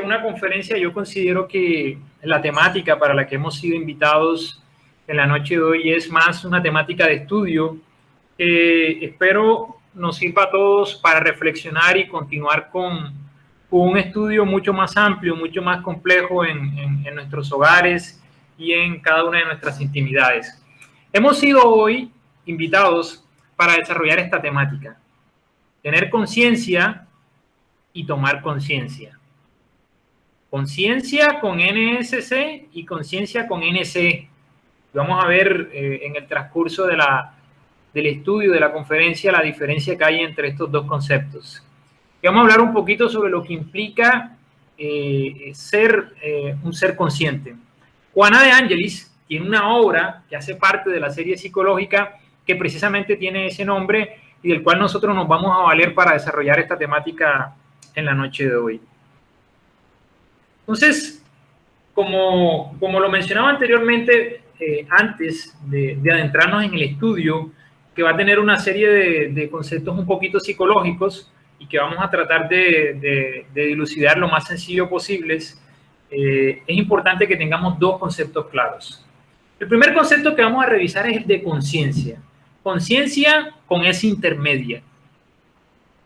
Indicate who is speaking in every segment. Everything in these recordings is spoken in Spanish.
Speaker 1: una conferencia, yo considero que la temática para la que hemos sido invitados en la noche de hoy es más una temática de estudio que espero nos sirva a todos para reflexionar y continuar con un estudio mucho más amplio, mucho más complejo en nuestros hogares y en cada una de nuestras intimidades. Hemos sido hoy invitados para desarrollar esta temática, tener conciencia y tomar conciencia. Conciencia con NSC y conciencia con NC. Vamos a ver en el transcurso del estudio de la conferencia la diferencia que hay entre estos dos conceptos. Y vamos a hablar un poquito sobre lo que implica ser un ser consciente. Juana de Angelis tiene una obra que hace parte de la serie psicológica que precisamente tiene ese nombre y del cual nosotros nos vamos a valer para desarrollar esta temática en la noche de hoy. Entonces, como lo mencionaba anteriormente, antes de adentrarnos en el estudio, que va a tener una serie de conceptos un poquito psicológicos y que vamos a tratar de dilucidar lo más sencillo posible, es importante que tengamos dos conceptos claros. El primer concepto que vamos a revisar es el de conciencia. Conciencia con S intermedia.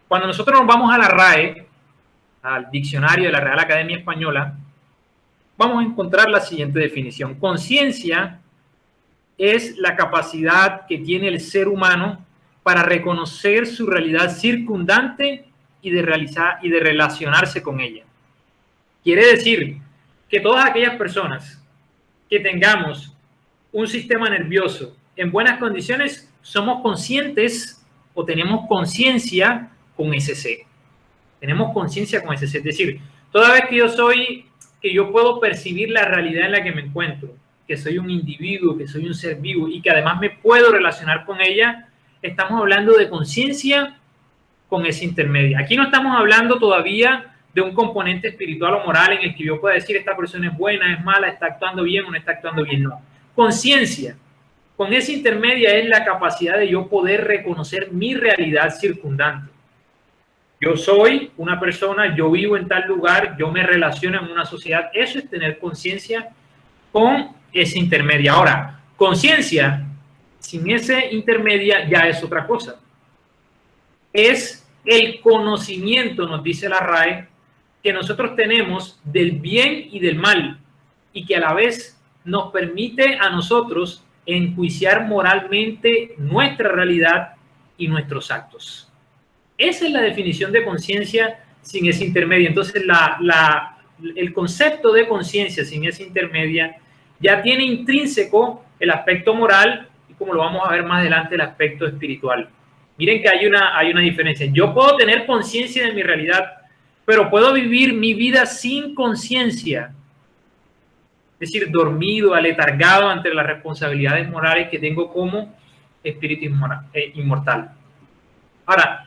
Speaker 1: Cuando nosotros nos vamos a la RAE, al diccionario de la Real Academia Española, vamos a encontrar la siguiente definición. Conciencia es la capacidad que tiene el ser humano para reconocer su realidad circundante y de relacionarse con ella. Quiere decir que todas aquellas personas que tengamos un sistema nervioso en buenas condiciones, somos conscientes o tenemos conciencia con SC. Tenemos conciencia con SC. Es decir, toda vez que yo puedo percibir la realidad en la que me encuentro, que soy un individuo, que soy un ser vivo y que además me puedo relacionar con ella, estamos hablando de conciencia con esa intermedia. Aquí no estamos hablando todavía de un componente espiritual o moral en el que yo pueda decir esta persona es buena, es mala, está actuando bien o no está actuando bien. No. Conciencia con esa intermedia es la capacidad de yo poder reconocer mi realidad circundante. Yo soy una persona, yo vivo en tal lugar, yo me relaciono en una sociedad. Eso es tener conciencia con esa intermedia. Ahora, conciencia sin esa intermedia ya es otra cosa. Es el conocimiento, nos dice la RAE, que nosotros tenemos del bien y del mal y que a la vez nos permite a nosotros enjuiciar moralmente nuestra realidad y nuestros actos. Esa es la definición de conciencia sin esa intermedia. Entonces, el concepto de conciencia sin esa intermedia ya tiene intrínseco el aspecto moral y, como lo vamos a ver más adelante, el aspecto espiritual. Miren que hay una diferencia. Yo puedo tener conciencia de mi realidad, pero puedo vivir mi vida sin conciencia. Es decir, dormido, aletargado ante las responsabilidades morales que tengo como espíritu inmortal. Ahora,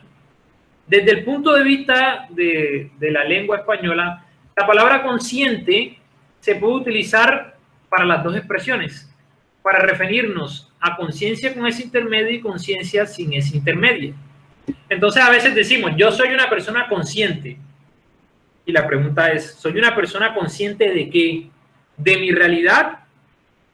Speaker 1: desde el punto de vista de la lengua española, la palabra consciente se puede utilizar para las dos expresiones, para referirnos a conciencia con ese intermedio y conciencia sin ese intermedio. Entonces, a veces decimos, yo soy una persona consciente. Y la pregunta es, ¿soy una persona consciente de qué? ¿De mi realidad?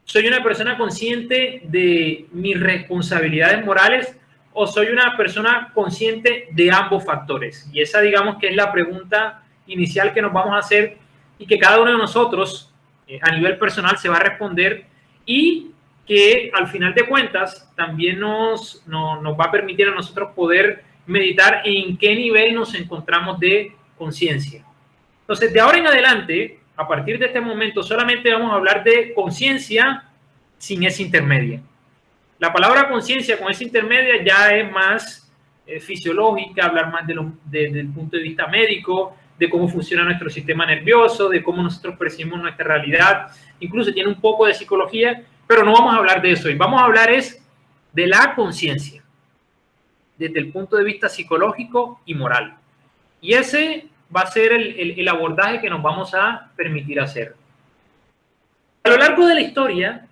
Speaker 1: ¿Soy una persona consciente de mis responsabilidades morales? ¿O soy una persona consciente de ambos factores? Y esa, digamos, que es la pregunta inicial que nos vamos a hacer y que cada uno de nosotros, a nivel personal, se va a responder y que, al final de cuentas, también nos va a permitir a nosotros poder meditar en qué nivel nos encontramos de conciencia. Entonces, de ahora en adelante, a partir de este momento, solamente vamos a hablar de conciencia sin esa intermedia. La palabra conciencia con esa intermedia ya es más fisiológica, hablar más desde el punto de vista médico, de cómo funciona nuestro sistema nervioso, de cómo nosotros percibimos nuestra realidad. Incluso tiene un poco de psicología, pero no vamos a hablar de eso hoy. Vamos a hablar de la conciencia, desde el punto de vista psicológico y moral. Y ese va a ser el abordaje que nos vamos a permitir hacer. A lo largo de la historia,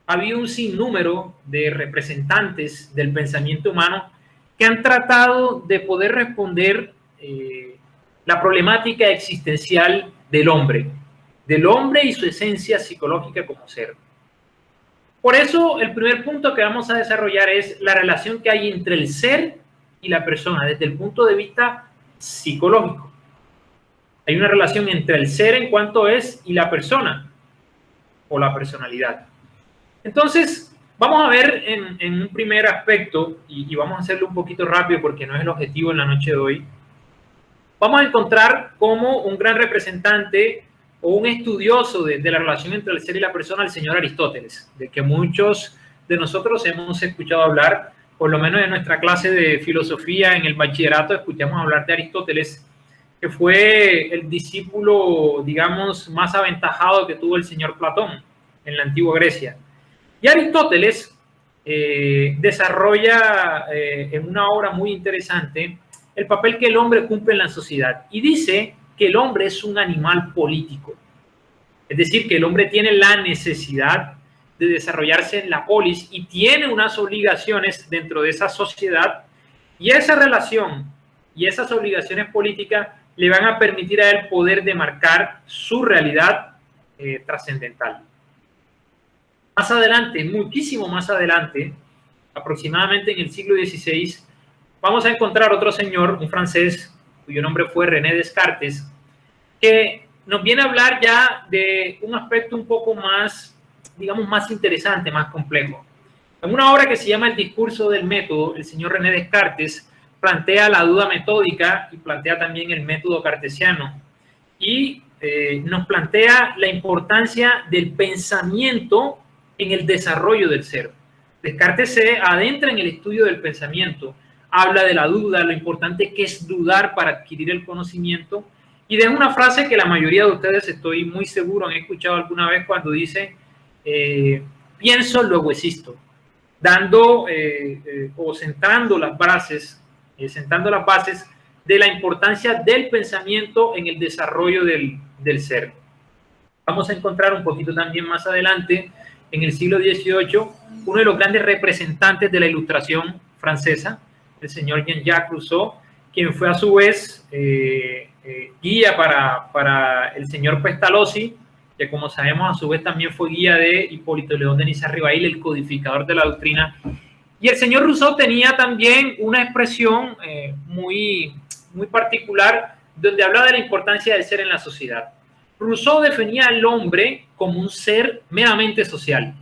Speaker 1: ha habido un sinnúmero de representantes del pensamiento humano que han tratado de poder responder la problemática existencial del hombre y su esencia psicológica como ser. Por eso, el primer punto que vamos a desarrollar es la relación que hay entre el ser y la persona, desde el punto de vista psicológico. Hay una relación entre el ser en cuanto es y la persona, o la personalidad. Entonces, vamos a ver en un primer aspecto, y vamos a hacerlo un poquito rápido porque no es el objetivo en la noche de hoy. Vamos a encontrar como un gran representante o un estudioso de la relación entre el ser y la persona, el señor Aristóteles, de que muchos de nosotros hemos escuchado hablar, por lo menos en nuestra clase de filosofía en el bachillerato escuchamos hablar de Aristóteles, que fue el discípulo, digamos, más aventajado que tuvo el señor Platón en la antigua Grecia. Y Aristóteles desarrolla en una obra muy interesante el papel que el hombre cumple en la sociedad y dice que el hombre es un animal político. Es decir, que el hombre tiene la necesidad de desarrollarse en la polis y tiene unas obligaciones dentro de esa sociedad, y esa relación y esas obligaciones políticas le van a permitir a él poder demarcar su realidad trascendental. Más adelante, muchísimo más adelante, aproximadamente en el siglo XVI, vamos a encontrar otro señor, un francés, cuyo nombre fue René Descartes, que nos viene a hablar ya de un aspecto un poco más, digamos, más interesante, más complejo. En una obra que se llama El discurso del método, el señor René Descartes plantea la duda metódica y plantea también el método cartesiano. Y nos plantea la importancia del pensamiento en el desarrollo del ser. Descartes se adentra en el estudio del pensamiento, habla de la duda, lo importante que es dudar para adquirir el conocimiento, y deja una frase que la mayoría de ustedes, estoy muy seguro, han escuchado alguna vez cuando dice, pienso, luego existo, dando o sentando las bases de la importancia del pensamiento en el desarrollo del ser. Vamos a encontrar un poquito también más adelante, en el siglo XVIII, uno de los grandes representantes de la Ilustración francesa, el señor Jean-Jacques Rousseau, quien fue a su vez guía para el señor Pestalozzi, que como sabemos a su vez también fue guía de Hipólito León de Niza-Ribail, el codificador de la doctrina. Y el señor Rousseau tenía también una expresión muy particular, donde hablaba de la importancia del ser en la sociedad. Rousseau definía al hombre como un ser meramente social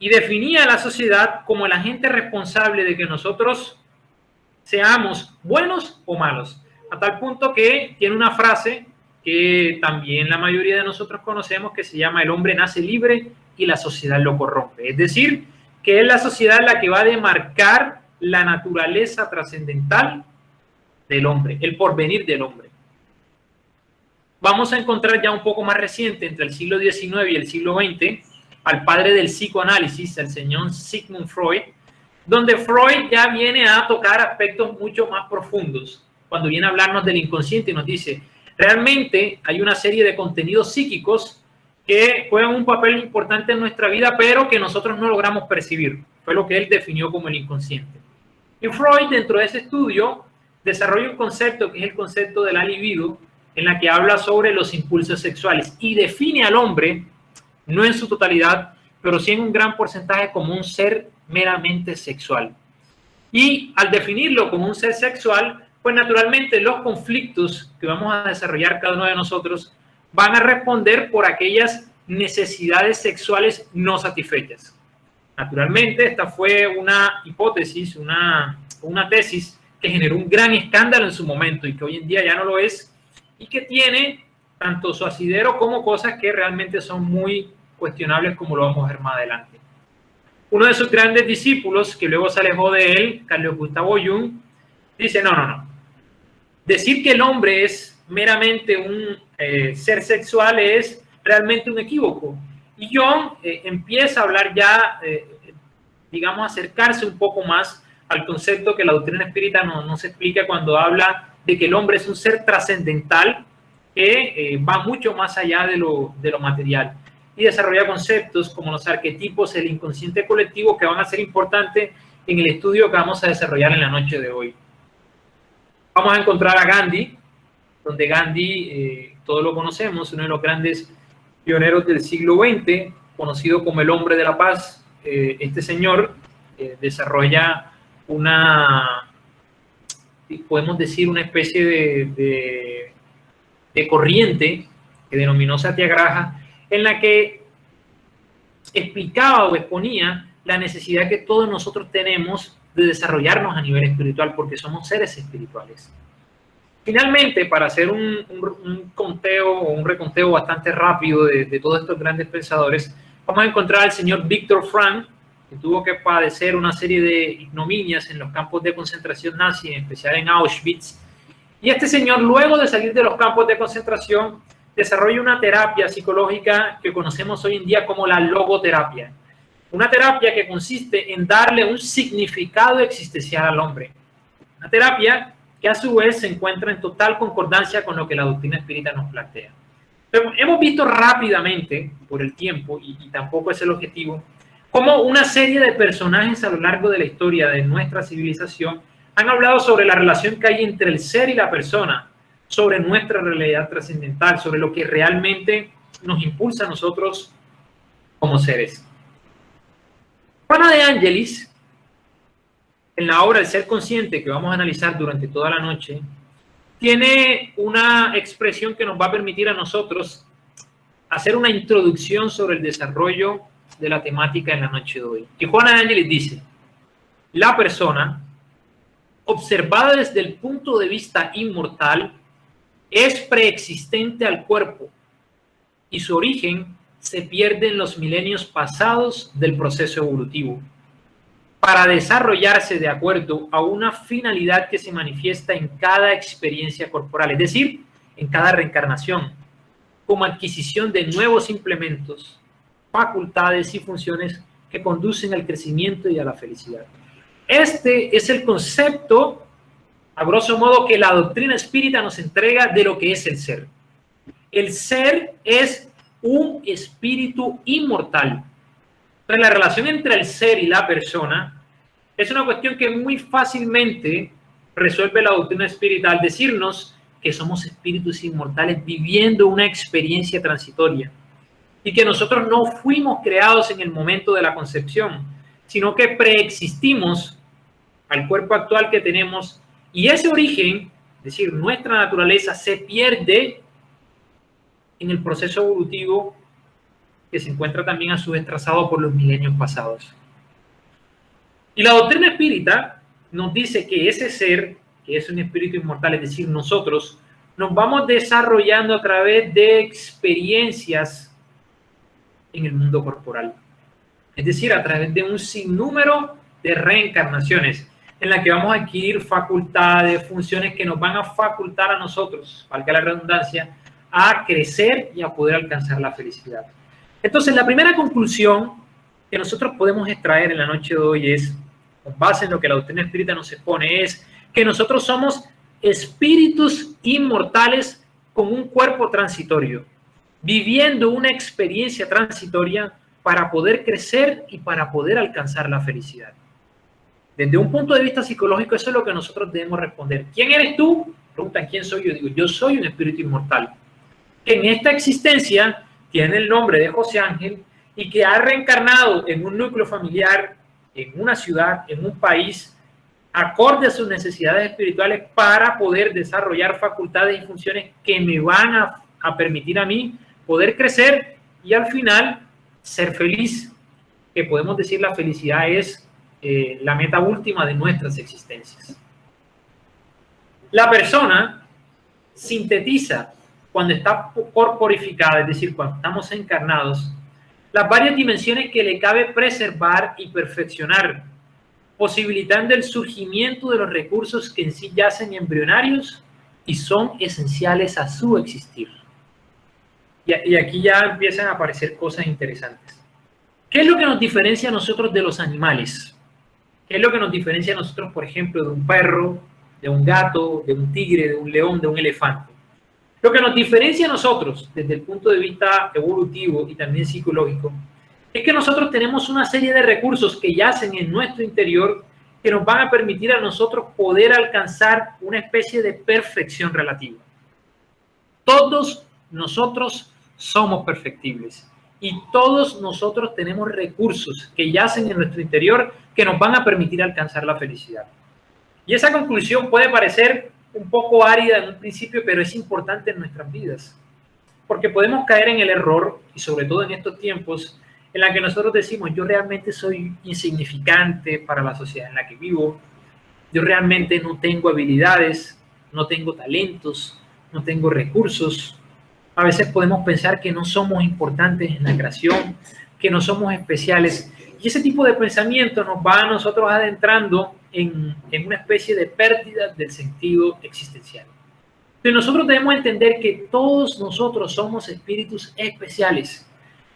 Speaker 1: y definía a la sociedad como el agente responsable de que nosotros seamos buenos o malos, a tal punto que tiene una frase que también la mayoría de nosotros conocemos, que se llama: el hombre nace libre y la sociedad lo corrompe. Es decir, que es la sociedad la que va a demarcar la naturaleza trascendental del hombre, el porvenir del hombre. Vamos a encontrar ya un poco más reciente, entre el siglo XIX y el siglo XX, al padre del psicoanálisis, el señor Sigmund Freud, donde Freud ya viene a tocar aspectos mucho más profundos, cuando viene a hablarnos del inconsciente y nos dice, realmente hay una serie de contenidos psíquicos que juegan un papel importante en nuestra vida, pero que nosotros no logramos percibir. Fue lo que él definió como el inconsciente. Y Freud, dentro de ese estudio, desarrolla un concepto que es el concepto de la libido, en la que habla sobre los impulsos sexuales y define al hombre, no en su totalidad, pero sí en un gran porcentaje, como un ser meramente sexual. Y al definirlo como un ser sexual, pues naturalmente los conflictos que vamos a desarrollar cada uno de nosotros van a responder por aquellas necesidades sexuales no satisfechas. Naturalmente, esta fue una hipótesis, una tesis que generó un gran escándalo en su momento y que hoy en día ya no lo es, y que tiene tanto su asidero como cosas que realmente son muy cuestionables, como lo vamos a ver más adelante. Uno de sus grandes discípulos, que luego se alejó de él, Carl Gustavo Jung, dice, no. Decir que el hombre es meramente un ser sexual es realmente un equívoco. Y Jung empieza a hablar ya, digamos, acercarse un poco más al concepto que la doctrina espírita nos explica cuando habla de que el hombre es un ser trascendental que va mucho más allá de lo material, y desarrolla conceptos como los arquetipos, el inconsciente colectivo, que van a ser importantes en el estudio que vamos a desarrollar en la noche de hoy. Vamos a encontrar a Gandhi, donde Gandhi, todos lo conocemos, uno de los grandes pioneros del siglo XX, conocido como el hombre de la paz. Este señor desarrolla podemos decir, una especie de corriente que denominó Satyagraha, en la que explicaba o exponía la necesidad que todos nosotros tenemos de desarrollarnos a nivel espiritual, porque somos seres espirituales. Finalmente, para hacer un conteo o un reconteo bastante rápido de todos estos grandes pensadores, vamos a encontrar al señor Viktor Frankl, que tuvo que padecer una serie de ignominias en los campos de concentración nazi, en especial en Auschwitz. Y este señor, luego de salir de los campos de concentración, desarrolla una terapia psicológica que conocemos hoy en día como la logoterapia. Una terapia que consiste en darle un significado existencial al hombre. Una terapia que a su vez se encuentra en total concordancia con lo que la doctrina espírita nos plantea. Pero hemos visto rápidamente, por el tiempo, y tampoco es el objetivo, cómo una serie de personajes a lo largo de la historia de nuestra civilización han hablado sobre la relación que hay entre el ser y la persona, sobre nuestra realidad trascendental, sobre lo que realmente nos impulsa a nosotros como seres. Juana de Ángelis, en la obra El Ser Consciente, que vamos a analizar durante toda la noche, tiene una expresión que nos va a permitir a nosotros hacer una introducción sobre el desarrollo de la temática en la noche de hoy. Y Juana de Ángelis dice: la persona, observada desde el punto de vista inmortal, es preexistente al cuerpo y su origen se pierde en los milenios pasados del proceso evolutivo, para desarrollarse de acuerdo a una finalidad que se manifiesta en cada experiencia corporal, es decir, en cada reencarnación, como adquisición de nuevos implementos, facultades y funciones que conducen al crecimiento y a la felicidad. Este es el concepto, a grosso modo, que la doctrina espírita nos entrega de lo que es el ser. El ser es un espíritu inmortal. Entonces, la relación entre el ser y la persona es una cuestión que muy fácilmente resuelve la doctrina espírita al decirnos que somos espíritus inmortales viviendo una experiencia transitoria y que nosotros no fuimos creados en el momento de la concepción, sino que preexistimos al cuerpo actual que tenemos, y ese origen, es decir, nuestra naturaleza, se pierde en el proceso evolutivo que se encuentra también a su vez trazado por los milenios pasados. Y la doctrina espírita nos dice que ese ser, que es un espíritu inmortal, es decir, nosotros, nos vamos desarrollando a través de experiencias en el mundo corporal. Es decir, a través de un sinnúmero de reencarnaciones en la que vamos a adquirir facultades, funciones que nos van a facultar a nosotros, valga la redundancia, a crecer y a poder alcanzar la felicidad. Entonces, la primera conclusión que nosotros podemos extraer en la noche de hoy es, con base en lo que la doctrina espírita nos expone, es que nosotros somos espíritus inmortales con un cuerpo transitorio, viviendo una experiencia transitoria para poder crecer y para poder alcanzar la felicidad. Desde un punto de vista psicológico, eso es lo que nosotros debemos responder. ¿Quién eres tú? Preguntan, ¿quién soy yo? Digo, yo soy un espíritu inmortal, que en esta existencia tiene el nombre de José Ángel y que ha reencarnado en un núcleo familiar, en una ciudad, en un país, acorde a sus necesidades espirituales para poder desarrollar facultades y funciones que me van a permitir a mí poder crecer y al final ser feliz, que podemos decir la felicidad es la meta última de nuestras existencias. La persona sintetiza cuando está corporificada, es decir, cuando estamos encarnados, las varias dimensiones que le cabe preservar y perfeccionar, posibilitando el surgimiento de los recursos que en sí yacen embrionarios y son esenciales a su existir. Y aquí ya empiezan a aparecer cosas interesantes. ¿Qué es lo que nos diferencia a nosotros de los animales? ¿Qué es lo que nos diferencia a nosotros, por ejemplo, de un perro, de un gato, de un tigre, de un león, de un elefante? Lo que nos diferencia a nosotros, desde el punto de vista evolutivo y también psicológico, es que nosotros tenemos una serie de recursos que yacen en nuestro interior que nos van a permitir a nosotros poder alcanzar una especie de perfección relativa. Todos nosotros somos perfectibles y todos nosotros tenemos recursos que yacen en nuestro interior que nos van a permitir alcanzar la felicidad. Y esa conclusión puede parecer un poco árida en un principio, pero es importante en nuestras vidas. Porque podemos caer en el error, y sobre todo en estos tiempos, en la que nosotros decimos, yo realmente soy insignificante para la sociedad en la que vivo, yo realmente no tengo habilidades, no tengo talentos, no tengo recursos. A veces podemos pensar que no somos importantes en la creación, que no somos especiales. Y ese tipo de pensamiento nos va a nosotros adentrando en una especie de pérdida del sentido existencial. Pero nosotros debemos entender que todos nosotros somos espíritus especiales,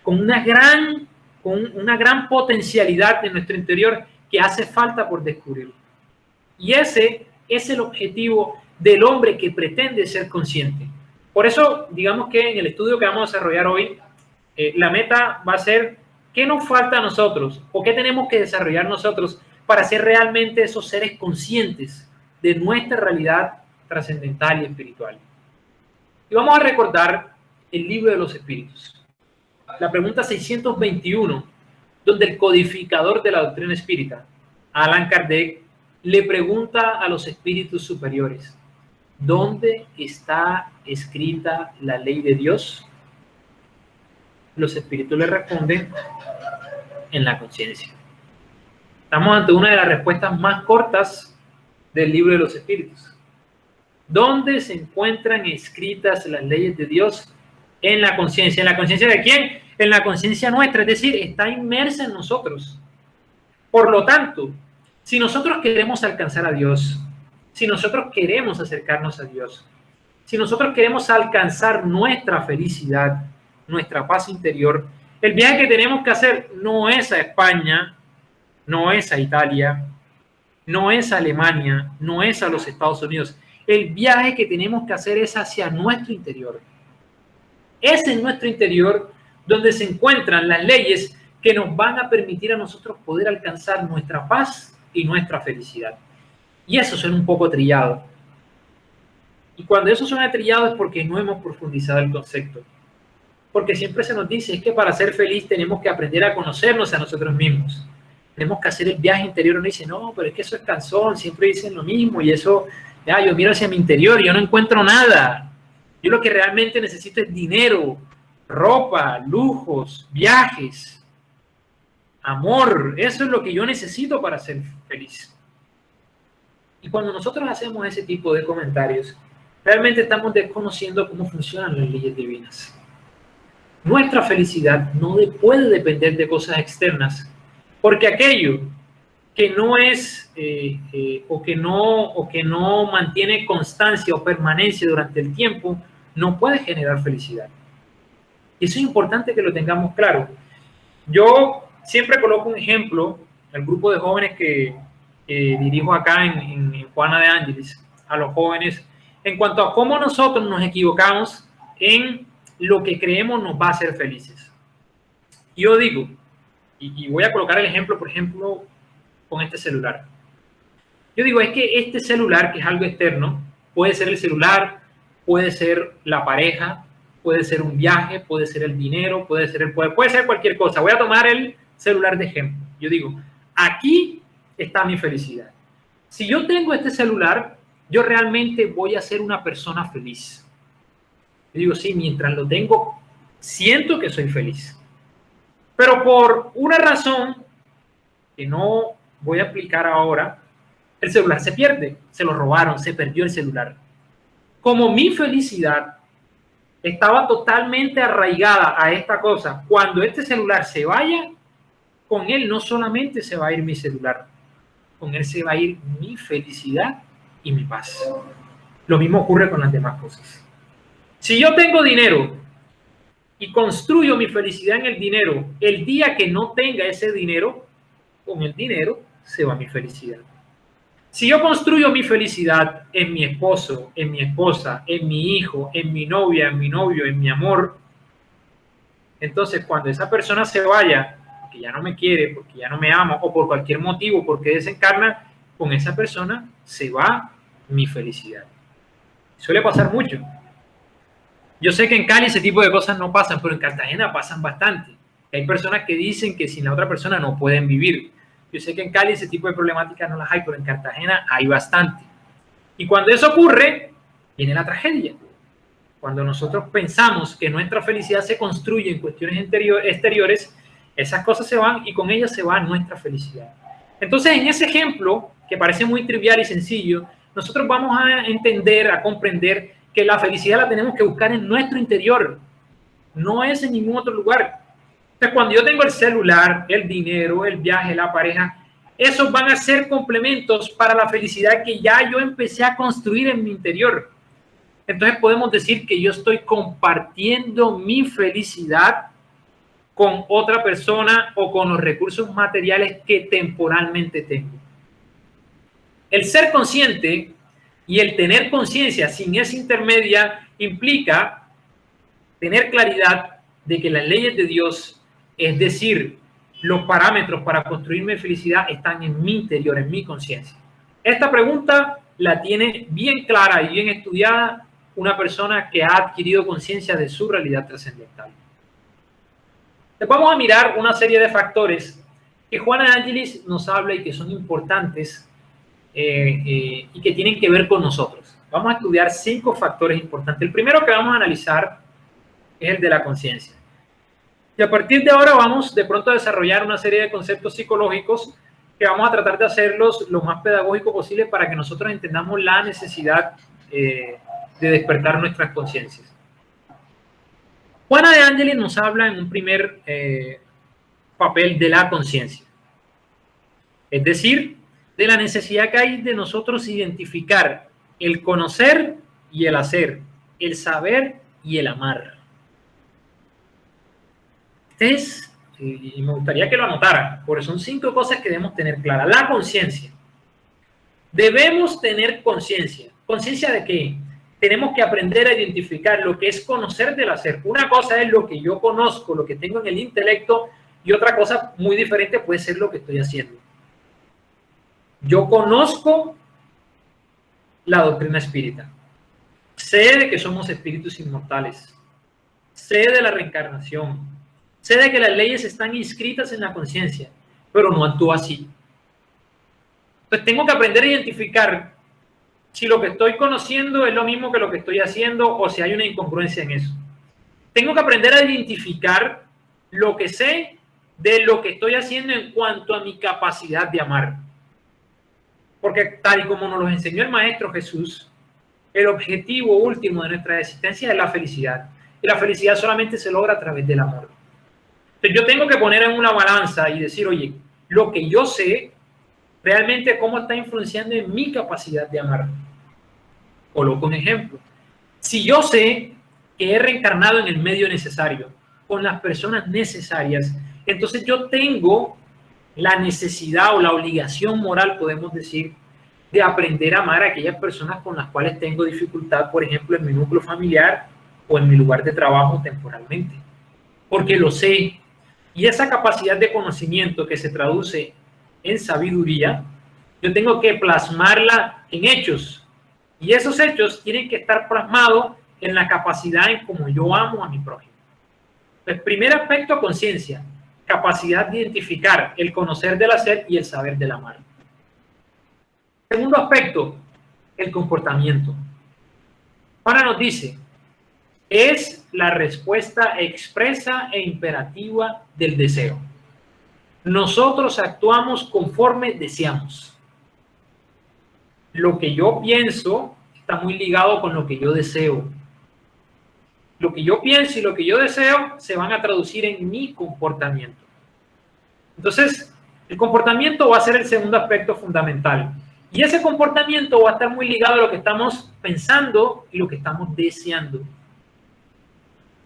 Speaker 1: con una gran potencialidad en nuestro interior que hace falta por descubrir. Y ese es el objetivo del hombre que pretende ser consciente. Por eso, digamos que en el estudio que vamos a desarrollar hoy, la meta va a ser qué nos falta a nosotros o qué tenemos que desarrollar nosotros para ser realmente esos seres conscientes de nuestra realidad trascendental y espiritual. Y vamos a recordar el libro de los espíritus. La pregunta 621, donde el codificador de la doctrina espírita, Allan Kardec, le pregunta a los espíritus superiores, ¿dónde está escrita la ley de Dios? Los espíritus le responden, en la conciencia. Estamos ante una de las respuestas más cortas del libro de los espíritus. ¿Dónde se encuentran escritas las leyes de Dios? En la conciencia. ¿En la conciencia de quién? En la conciencia nuestra, es decir, está inmersa en nosotros. Por lo tanto, si nosotros queremos alcanzar a Dios, si nosotros queremos acercarnos a Dios, si nosotros queremos alcanzar nuestra felicidad, nuestra paz interior, el viaje que tenemos que hacer no es a España, no es a Italia, no es a Alemania, no es a los Estados Unidos. El viaje que tenemos que hacer es hacia nuestro interior. Es en nuestro interior donde se encuentran las leyes que nos van a permitir a nosotros poder alcanzar nuestra paz y nuestra felicidad. Y eso suena un poco trillado. Y cuando eso suena trillado es porque no hemos profundizado el concepto. Porque siempre se nos dice es que para ser feliz tenemos que aprender a conocernos a nosotros mismos. Tenemos que hacer el viaje interior. Uno dice, no, pero es que eso es cansón, siempre dicen lo mismo y eso, ya, yo miro hacia mi interior y yo no encuentro nada. Yo lo que realmente necesito es dinero, ropa, lujos, viajes, amor. Eso es lo que yo necesito para ser feliz. Y cuando nosotros hacemos ese tipo de comentarios, realmente estamos desconociendo cómo funcionan las leyes divinas. Nuestra felicidad no puede depender de cosas externas, porque aquello que no es o que no mantiene constancia o permanencia durante el tiempo, no puede generar felicidad. Y eso es importante que lo tengamos claro. Yo siempre coloco un ejemplo al grupo de jóvenes que dirijo acá en Juana de Ángeles, a los jóvenes, en cuanto a cómo nosotros nos equivocamos en lo que creemos nos va a hacer felices. Yo digo, y voy a colocar el ejemplo, por ejemplo, con este celular. Yo digo, es que este celular, que es algo externo, puede ser el celular, puede ser la pareja, puede ser un viaje, puede ser el dinero, puede ser cualquier cosa. Voy a tomar el celular de ejemplo. Yo digo, aquí está mi felicidad. Si yo tengo este celular, yo realmente voy a ser una persona feliz. Yo digo, sí, mientras lo tengo, siento que soy feliz. Pero por una razón que no voy a explicar ahora, el celular se pierde, se lo robaron, se perdió el celular. Como mi felicidad estaba totalmente arraigada a esta cosa, cuando este celular se vaya, con él no solamente se va a ir mi celular, con él se va a ir mi felicidad y mi paz. Lo mismo ocurre con las demás cosas. Si yo tengo dinero y construyo mi felicidad en el dinero, el día que no tenga ese dinero, con el dinero se va mi felicidad. Si yo construyo mi felicidad en mi esposo, en mi esposa, en mi hijo, en mi novia, en mi novio, en mi amor, entonces cuando esa persona se vaya, porque ya no me quiere, porque ya no me ama, o por cualquier motivo, porque desencarna, con esa persona se va mi felicidad. Suele pasar mucho. Yo sé que en Cali ese tipo de cosas no pasan, pero en Cartagena pasan bastante. Hay personas que dicen que sin la otra persona no pueden vivir. Yo sé que en Cali ese tipo de problemáticas no las hay, pero en Cartagena hay bastante. Y cuando eso ocurre, viene la tragedia. Cuando nosotros pensamos que nuestra felicidad se construye en cuestiones exteriores, esas cosas se van y con ellas se va nuestra felicidad. Entonces, en ese ejemplo, que parece muy trivial y sencillo, nosotros vamos a entender, a comprender que la felicidad la tenemos que buscar en nuestro interior, no es en ningún otro lugar. Entonces, cuando yo tengo el celular, el dinero, el viaje, la pareja, esos van a ser complementos para la felicidad que ya yo empecé a construir en mi interior. Entonces podemos decir que yo estoy compartiendo mi felicidad con otra persona o con los recursos materiales que temporalmente tengo. El ser consciente y el tener conciencia sin esa intermedia implica tener claridad de que las leyes de Dios, es decir, los parámetros para construir mi felicidad, están en mi interior, en mi conciencia. Esta pregunta la tiene bien clara y bien estudiada una persona que ha adquirido conciencia de su realidad trascendental. Vamos a mirar una serie de factores que Juana de Angelis nos habla y que son importantes y que tienen que ver con nosotros. Vamos a estudiar 5 factores importantes. El primero que vamos a analizar es el de la conciencia. Y a partir de ahora vamos de pronto a desarrollar una serie de conceptos psicológicos que vamos a tratar de hacerlos lo más pedagógico posible para que nosotros entendamos la necesidad de despertar nuestras conciencias. Juana de Angelis nos habla en un primer papel de la conciencia, es decir, de la necesidad que hay de nosotros identificar el conocer y el hacer, el saber y el amar. Y me gustaría que lo anotaran, porque son 5 cosas que debemos tener claras. La conciencia. Debemos tener conciencia. ¿Conciencia de qué? Tenemos que aprender a identificar lo que es conocer del hacer. Una cosa es lo que yo conozco, lo que tengo en el intelecto, y otra cosa muy diferente puede ser lo que estoy haciendo. Yo conozco la doctrina espírita. Sé de que somos espíritus inmortales. Sé de la reencarnación. Sé de que las leyes están inscritas en la conciencia, pero no actúo así. Entonces tengo que aprender a identificar si lo que estoy conociendo es lo mismo que lo que estoy haciendo o si hay una incongruencia en eso. Tengo que aprender a identificar lo que sé de lo que estoy haciendo en cuanto a mi capacidad de amar. Porque tal y como nos lo enseñó el Maestro Jesús, el objetivo último de nuestra existencia es la felicidad. Y la felicidad solamente se logra a través del amor. Entonces yo tengo que poner en una balanza y decir, oye, lo que yo sé, realmente cómo está influenciando en mi capacidad de amar. Coloco un ejemplo. Si yo sé que he reencarnado en el medio necesario, con las personas necesarias, entonces yo tengo la necesidad o la obligación moral, podemos decir, de aprender a amar a aquellas personas con las cuales tengo dificultad, por ejemplo, en mi núcleo familiar o en mi lugar de trabajo temporalmente. Porque lo sé. Y esa capacidad de conocimiento que se traduce en sabiduría, yo tengo que plasmarla en hechos. Y esos hechos tienen que estar plasmados en la capacidad en cómo yo amo a mi prójimo. El primer aspecto, conciencia, capacidad de identificar el conocer del hacer y el saber del amar. Segundo aspecto, el comportamiento. Ahora nos dice, es la respuesta expresa e imperativa del deseo. Nosotros actuamos conforme deseamos. Lo que yo pienso está muy ligado con lo que yo deseo. Lo que yo pienso y lo que yo deseo se van a traducir en mi comportamiento. Entonces, el comportamiento va a ser el segundo aspecto fundamental. Y ese comportamiento va a estar muy ligado a lo que estamos pensando y lo que estamos deseando.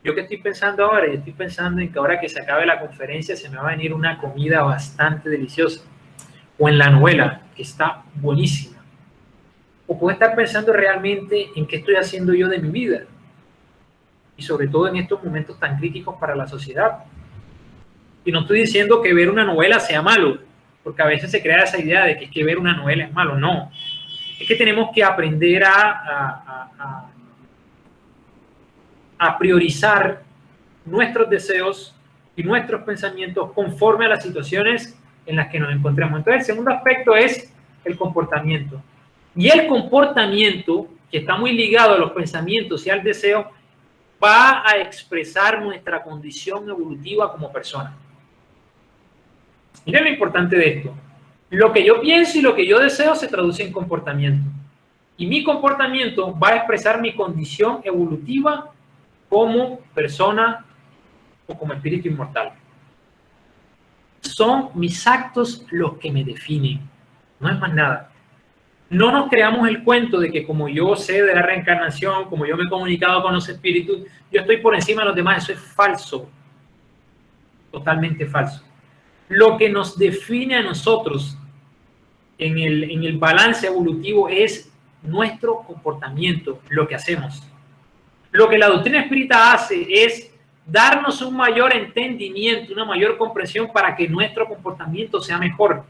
Speaker 1: Yo que estoy pensando ahora, yo estoy pensando en que ahora que se acabe la conferencia se me va a venir una comida bastante deliciosa. O en la novela, que está buenísima. O puedo estar pensando realmente en qué estoy haciendo yo de mi vida. Y sobre todo en estos momentos tan críticos para la sociedad. Y no estoy diciendo que ver una novela sea malo, porque a veces se crea esa idea de que es que ver una novela es malo. No. Es que tenemos que aprender a a priorizar nuestros deseos y nuestros pensamientos conforme a las situaciones en las que nos encontramos. Entonces, el segundo aspecto es el comportamiento. Y el comportamiento, que está muy ligado a los pensamientos y al deseo, va a expresar nuestra condición evolutiva como persona. Miren lo importante de esto. Lo que yo pienso y lo que yo deseo se traduce en comportamiento. Y mi comportamiento va a expresar mi condición evolutiva como persona o como espíritu inmortal. Son mis actos los que me definen, no es más nada. No nos creamos el cuento de que como yo sé de la reencarnación, como yo me he comunicado con los espíritus, yo estoy por encima de los demás. Eso es falso, totalmente falso. Lo que nos define a nosotros en el balance evolutivo es nuestro comportamiento, lo que hacemos. Lo que la doctrina espírita hace es darnos un mayor entendimiento, una mayor comprensión para que nuestro comportamiento sea mejor.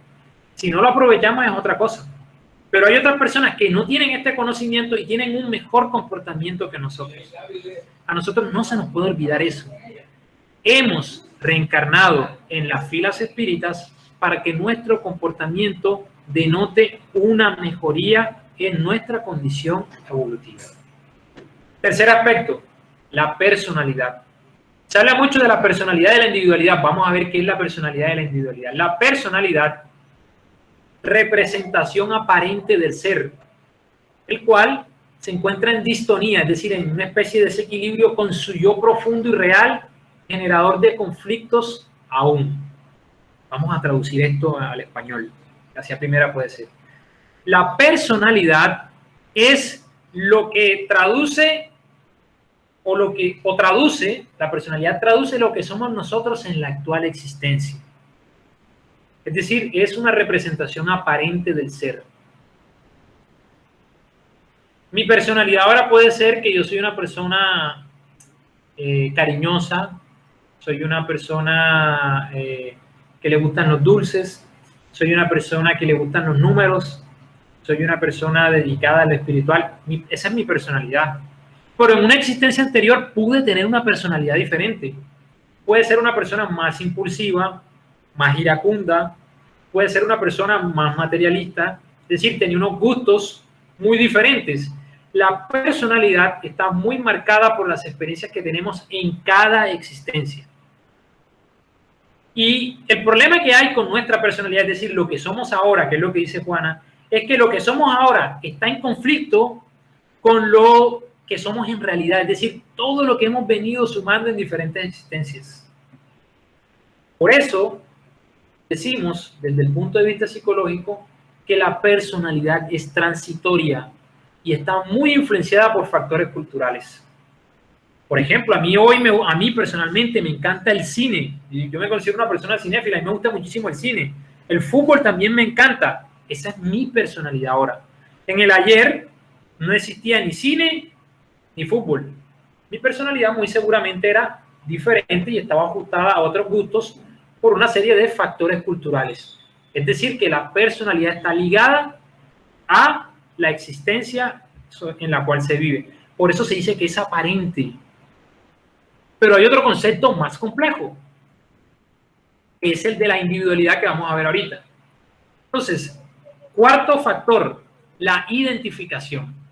Speaker 1: Si no lo aprovechamos es otra cosa. Pero hay otras personas que no tienen este conocimiento y tienen un mejor comportamiento que nosotros. A nosotros no se nos puede olvidar eso. Hemos reencarnado en las filas espíritas para que nuestro comportamiento denote una mejoría en nuestra condición evolutiva. Tercer aspecto, la personalidad. Se habla mucho de la personalidad y de la individualidad. Vamos a ver qué es la personalidad y la individualidad. La personalidad, representación aparente del ser, el cual se encuentra en distonía, es decir, en una especie de desequilibrio con su yo profundo y real, generador de conflictos aún. Vamos a traducir esto al español, hacia primera puede ser. La personalidad es lo que traduce la personalidad traduce lo que somos nosotros en la actual existencia. Es decir, es una representación aparente del ser. Mi personalidad ahora puede ser que yo soy una persona cariñosa, soy una persona que le gustan los dulces, soy una persona que le gustan los números, soy una persona dedicada a lo espiritual. Esa es mi personalidad. Pero en una existencia anterior pude tener una personalidad diferente. Puede ser una persona más impulsiva, más iracunda, puede ser una persona más materialista, es decir, tenía unos gustos muy diferentes. La personalidad está muy marcada por las experiencias que tenemos en cada existencia. Y el problema que hay con nuestra personalidad, es decir, lo que somos ahora, que es lo que dice Juana, es que lo que somos ahora está en conflicto con lo que somos en realidad, es decir, todo lo que hemos venido sumando en diferentes existencias. Por eso decimos, desde el punto de vista psicológico, que la personalidad es transitoria y está muy influenciada por factores culturales. Por ejemplo, a mí personalmente me encanta el cine. Y yo me considero una persona cinéfila y me gusta muchísimo el cine. El fútbol también me encanta. Esa es mi personalidad ahora. En el ayer no existía ni cine ni fútbol. Mi personalidad muy seguramente era diferente y estaba ajustada a otros gustos por una serie de factores culturales. Es decir, que la personalidad está ligada a la existencia en la cual se vive. Por eso se dice que es aparente. Pero hay otro concepto más complejo, que es el de la individualidad que vamos a ver ahorita. Entonces, cuarto factor, la identificación.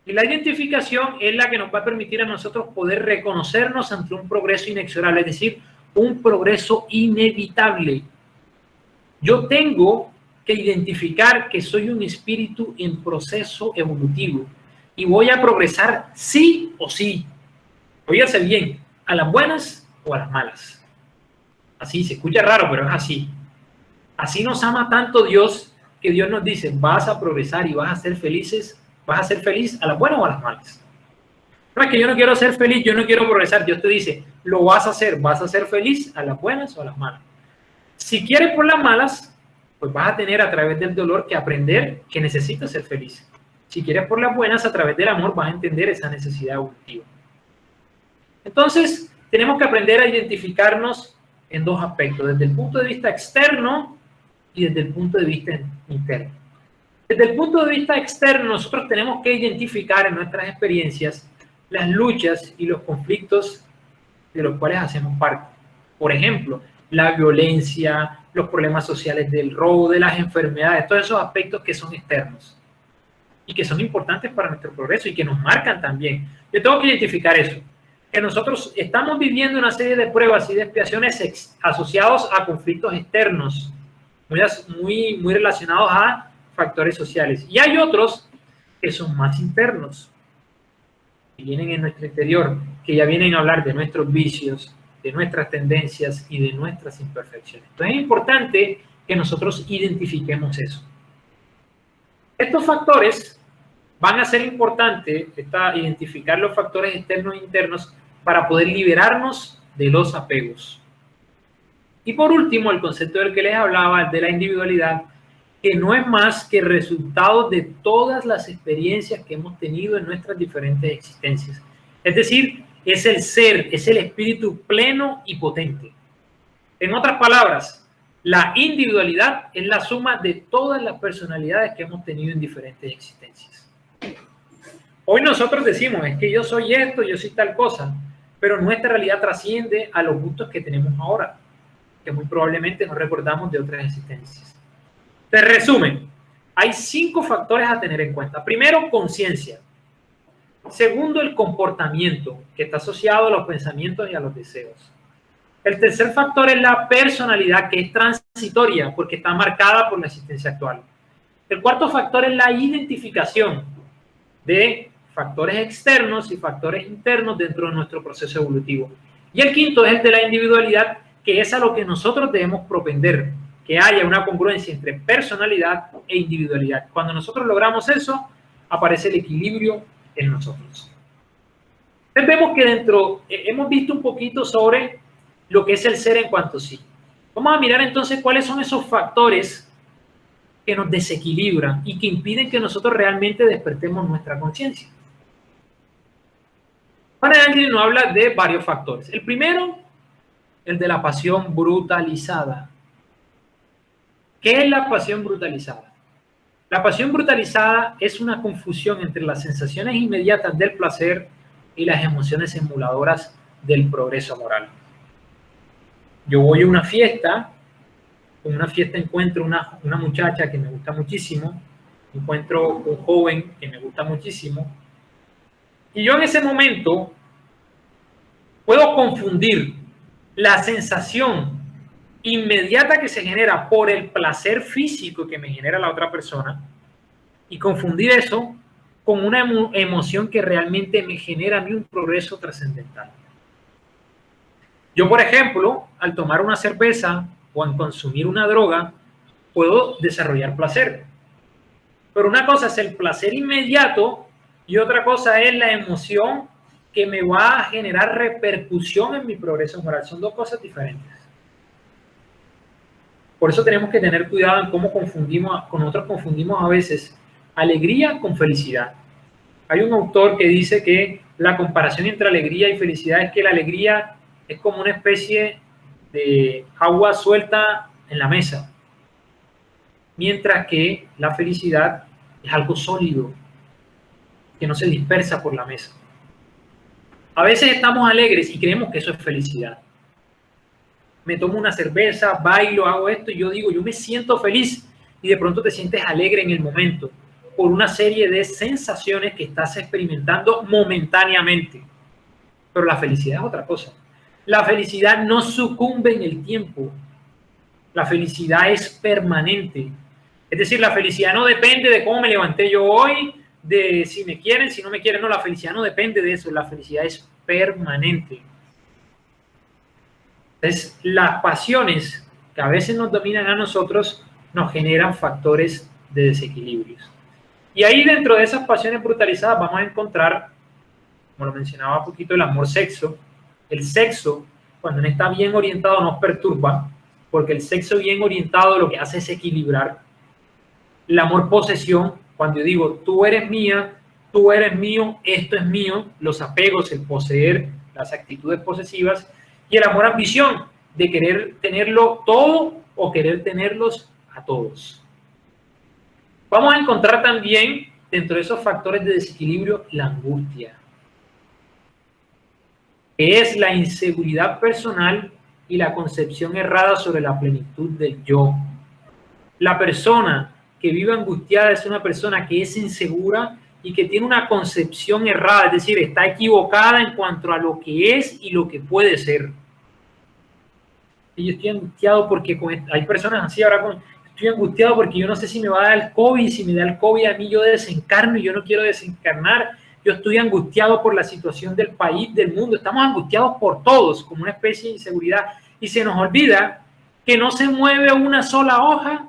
Speaker 1: Y la identificación es la que nos va a permitir a nosotros poder reconocernos ante un progreso inexorable, es decir, un progreso inevitable. Yo tengo que identificar que soy un espíritu en proceso evolutivo y voy a progresar sí o sí. Oígase bien, a las buenas o a las malas. Así, se escucha raro, pero es así. Así nos ama tanto Dios que Dios nos dice, vas a progresar y vas a ser felices. ¿Vas a ser feliz a las buenas o a las malas? No es que yo no quiero ser feliz, yo no quiero progresar. Dios te dice, lo vas a ser feliz a las buenas o a las malas. Si quieres por las malas, pues vas a tener a través del dolor que aprender que necesitas ser feliz. Si quieres por las buenas, a través del amor vas a entender esa necesidad evolutiva. Entonces, tenemos que aprender a identificarnos en dos aspectos, desde el punto de vista externo y desde el punto de vista interno. Desde el punto de vista externo, nosotros tenemos que identificar en nuestras experiencias las luchas y los conflictos de los cuales hacemos parte. Por ejemplo, la violencia, los problemas sociales del robo, de las enfermedades, todos esos aspectos que son externos y que son importantes para nuestro progreso y que nos marcan también. Yo tengo que identificar eso, que nosotros estamos viviendo una serie de pruebas y de expiaciones asociados a conflictos externos, muy relacionados a factores sociales. Y hay otros que son más internos, que vienen en nuestro interior, que ya vienen a hablar de nuestros vicios, de nuestras tendencias y de nuestras imperfecciones. Entonces es importante que nosotros identifiquemos eso. Estos factores van a ser importantes, identificar los factores externos e internos para poder liberarnos de los apegos. Y por último, el concepto del que les hablaba, de la individualidad, que no es más que el resultado de todas las experiencias que hemos tenido en nuestras diferentes existencias. Es decir, es el ser, es el espíritu pleno y potente. En otras palabras, la individualidad es la suma de todas las personalidades que hemos tenido en diferentes existencias. Hoy nosotros decimos, es que yo soy esto, yo soy tal cosa, pero nuestra realidad trasciende a los gustos que tenemos ahora, que muy probablemente no recordamos de otras existencias. Te resumen, hay 5 factores a tener en cuenta. Primero, conciencia. Segundo, el comportamiento, que está asociado a los pensamientos y a los deseos. El tercer factor es la personalidad, que es transitoria, porque está marcada por la existencia actual. El cuarto factor es la identificación de factores externos y factores internos dentro de nuestro proceso evolutivo. Y el quinto es el de la individualidad, que es a lo que nosotros debemos propender, que haya una congruencia entre personalidad e individualidad. Cuando nosotros logramos eso, aparece el equilibrio en nosotros. Entonces vemos que hemos visto un poquito sobre lo que es el ser en cuanto sí. Vamos a mirar entonces cuáles son esos factores que nos desequilibran y que impiden que nosotros realmente despertemos nuestra conciencia. Juan Angel nos habla de varios factores. El primero, el de la pasión brutalizada. ¿Qué es la pasión brutalizada? La pasión brutalizada es una confusión entre las sensaciones inmediatas del placer y las emociones emuladoras del progreso moral. Yo voy a una fiesta, en una fiesta encuentro una muchacha que me gusta muchísimo, encuentro un joven que me gusta muchísimo, y yo en ese momento puedo confundir la sensación inmediata que se genera por el placer físico que me genera la otra persona y confundir eso con una emoción que realmente me genera a mí un progreso trascendental. Yo, por ejemplo, al tomar una cerveza o al consumir una droga, puedo desarrollar placer. Pero una cosa es el placer inmediato y otra cosa es la emoción que me va a generar repercusión en mi progreso moral. Son dos cosas diferentes. Por eso tenemos que tener cuidado en cómo nosotros confundimos a veces alegría con felicidad. Hay un autor que dice que la comparación entre alegría y felicidad es que la alegría es como una especie de agua suelta en la mesa, mientras que la felicidad es algo sólido, que no se dispersa por la mesa. A veces estamos alegres y creemos que eso es felicidad. Me tomo una cerveza, bailo, hago esto y yo digo, yo me siento feliz, y de pronto te sientes alegre en el momento por una serie de sensaciones que estás experimentando momentáneamente. Pero la felicidad es otra cosa. La felicidad no sucumbe en el tiempo. La felicidad es permanente. Es decir, la felicidad no depende de cómo me levanté yo hoy, de si me quieren, si no me quieren. No, la felicidad no depende de eso. La felicidad es permanente. Entonces, las pasiones que a veces nos dominan a nosotros nos generan factores de desequilibrios. Y ahí dentro de esas pasiones brutalizadas vamos a encontrar, como lo mencionaba un poquito, el amor-sexo. El sexo, cuando no está bien orientado, nos perturba, porque el sexo bien orientado lo que hace es equilibrar. El amor-posesión, cuando yo digo, tú eres mía, tú eres mío, esto es mío, los apegos, el poseer, las actitudes posesivas, y el amor-ambición, de querer tenerlo todo o querer tenerlos a todos. Vamos a encontrar también, dentro de esos factores de desequilibrio, la angustia. que es la inseguridad personal y la concepción errada sobre la plenitud del yo. La persona que vive angustiada es una persona que es insegura y que tiene una concepción errada, es decir, está equivocada en cuanto a lo que es y lo que puede ser. Y yo estoy angustiado porque hay personas así ahora, estoy angustiado porque yo no sé si me va a dar el COVID, si me da el COVID a mí yo desencarno y yo no quiero desencarnar. Yo estoy angustiado por la situación del país, del mundo. Estamos angustiados por todos, como una especie de inseguridad. Y se nos olvida que no se mueve una sola hoja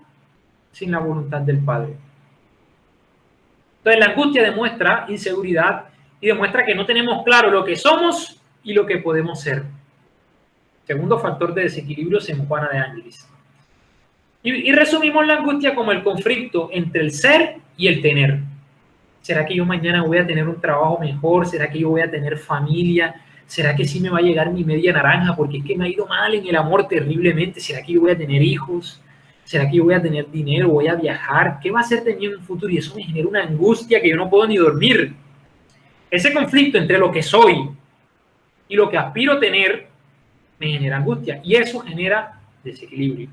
Speaker 1: sin la voluntad del Padre. Entonces la angustia demuestra inseguridad y demuestra que no tenemos claro lo que somos y lo que podemos ser. Segundo factor de desequilibrio en Juana de Ángelis. Y resumimos la angustia como el conflicto entre el ser y el tener. ¿Será que yo mañana voy a tener un trabajo mejor? ¿Será que yo voy a tener familia? ¿Será que sí me va a llegar mi media naranja? Porque es que me ha ido mal en el amor terriblemente. ¿Será que yo voy a tener hijos? ¿Será que yo voy a tener dinero? ¿Voy a viajar? ¿Qué va a ser de mí en un futuro? Y eso me genera una angustia que yo no puedo ni dormir. Ese conflicto entre lo que soy y lo que aspiro a tener me genera angustia. Y eso genera desequilibrio.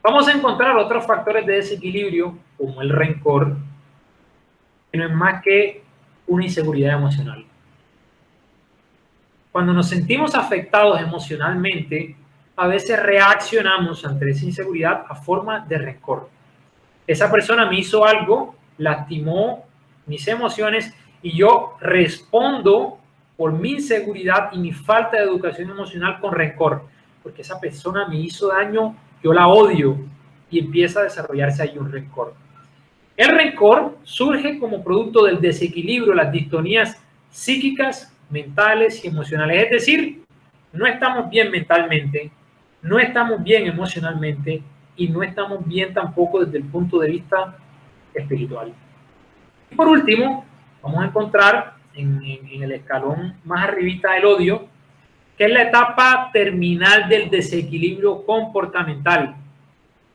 Speaker 1: Vamos a encontrar otros factores de desequilibrio, como el rencor, que no es más que una inseguridad emocional. Cuando nos sentimos afectados emocionalmente, a veces reaccionamos ante esa inseguridad a forma de rencor. Esa persona me hizo algo, lastimó mis emociones y yo respondo por mi inseguridad y mi falta de educación emocional con rencor, porque esa persona me hizo daño, yo la odio y empieza a desarrollarse ahí un rencor. El rencor surge como producto del desequilibrio, las distonías psíquicas, mentales y emocionales. Es decir, no estamos bien mentalmente, no estamos bien emocionalmente y no estamos bien tampoco desde el punto de vista espiritual. Y por último, vamos a encontrar en el escalón más arribita el odio, que es la etapa terminal del desequilibrio comportamental,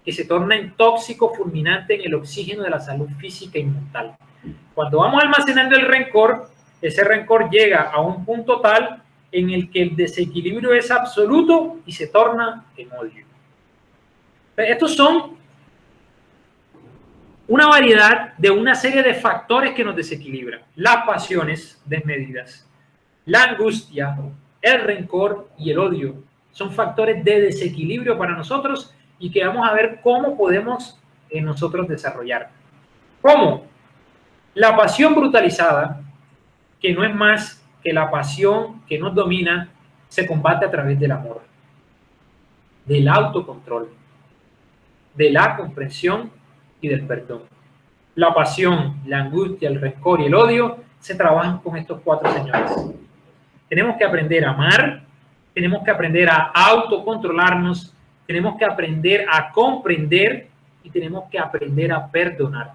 Speaker 1: que se torna en tóxico fulminante en el oxígeno de la salud física y mental. Cuando vamos almacenando el rencor, ese rencor llega a un punto tal en el que el desequilibrio es absoluto y se torna en odio. Estos son una variedad de una serie de factores que nos desequilibran. Las pasiones desmedidas, la angustia, el rencor y el odio son factores de desequilibrio para nosotros y que vamos a ver cómo podemos nosotros desarrollar. ¿Cómo? La pasión brutalizada, que no es más que la pasión que nos domina, se combate a través del amor, del autocontrol, de la comprensión y del perdón. La pasión, la angustia, el rencor y el odio se trabajan con estos cuatro señores. Tenemos que aprender a amar, tenemos que aprender a autocontrolarnos, tenemos que aprender a comprender y tenemos que aprender a perdonar.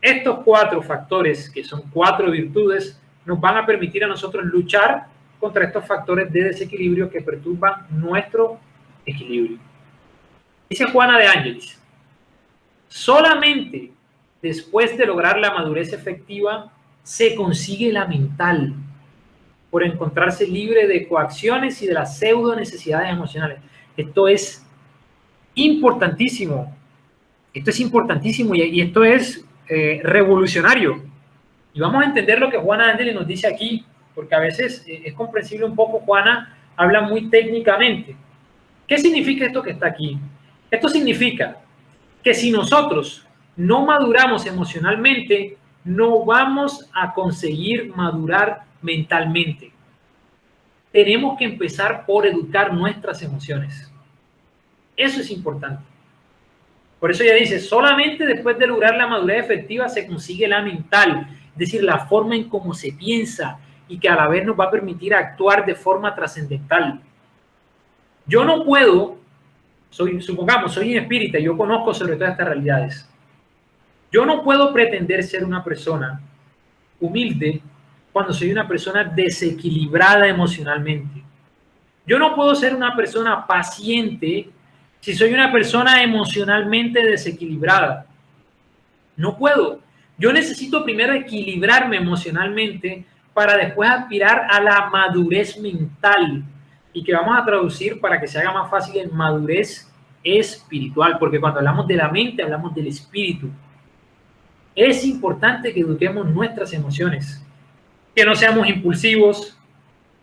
Speaker 1: Estos cuatro factores, que son cuatro virtudes, nos van a permitir a nosotros luchar contra estos factores de desequilibrio que perturban nuestro equilibrio. Dice Juana de Ángelis, solamente después de lograr la madurez efectiva se consigue la mental, por encontrarse libre de coacciones y de las pseudo necesidades emocionales. Esto es importantísimo. Esto es importantísimo y esto es revolucionario. Y vamos a entender lo que Juana de Ángelis nos dice aquí, porque a veces es comprensible un poco. Juana habla muy técnicamente. ¿Qué significa esto que está aquí? Esto significa que si nosotros no maduramos emocionalmente, no vamos a conseguir madurar mentalmente. Tenemos que empezar por educar nuestras emociones. Eso es importante. Por eso ella dice, solamente después de lograr la madurez efectiva se consigue la mental, es decir, la forma en cómo se piensa y que a la vez nos va a permitir actuar de forma trascendental. Yo no puedo, supongamos, soy un espírita y yo conozco sobre todas estas realidades. Yo no puedo pretender ser una persona humilde cuando soy una persona desequilibrada emocionalmente. Yo no puedo ser una persona paciente si soy una persona emocionalmente desequilibrada. No puedo. Yo necesito primero equilibrarme emocionalmente para después aspirar a la madurez mental, y que vamos a traducir para que se haga más fácil en madurez espiritual, porque cuando hablamos de la mente hablamos del espíritu. Es importante que eduquemos nuestras emociones, que no seamos impulsivos,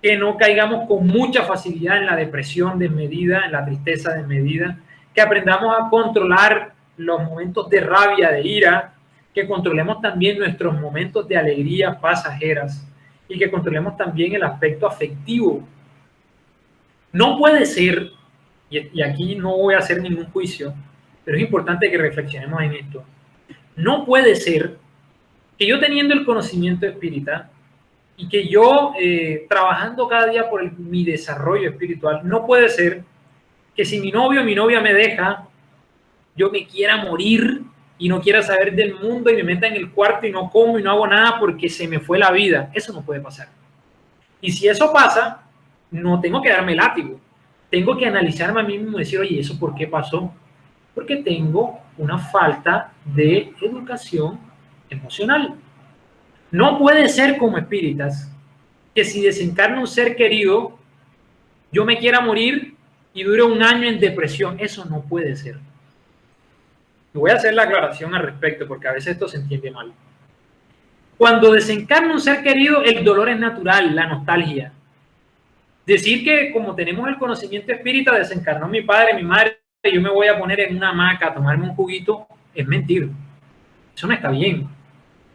Speaker 1: que no caigamos con mucha facilidad en la depresión desmedida, en la tristeza desmedida, que aprendamos a controlar los momentos de rabia, de ira, que controlemos también nuestros momentos de alegría pasajeras y que controlemos también el aspecto afectivo. No puede ser, y aquí no voy a hacer ningún juicio, pero es importante que reflexionemos en esto. No puede ser que yo teniendo el conocimiento espírita y que yo trabajando cada día por mi desarrollo espiritual, no puede ser que si mi novio o mi novia me deja, yo me quiera morir y no quiera saber del mundo y me meta en el cuarto y no como y no hago nada porque se me fue la vida. Eso no puede pasar. Y si eso pasa, no tengo que darme látigo. Tengo que analizarme a mí mismo y decir, oye, ¿eso por qué pasó? Porque tengo una falta de educación emocional. No puede ser como espíritas que si desencarna un ser querido, yo me quiera morir y dure un año en depresión. Eso no puede ser. Y voy a hacer la aclaración al respecto porque a veces esto se entiende mal. Cuando desencarna un ser querido, el dolor es natural, la nostalgia. Decir que como tenemos el conocimiento espírita, desencarnó mi padre, mi madre, y yo me voy a poner en una hamaca a tomarme un juguito, es mentir. Eso no está bien.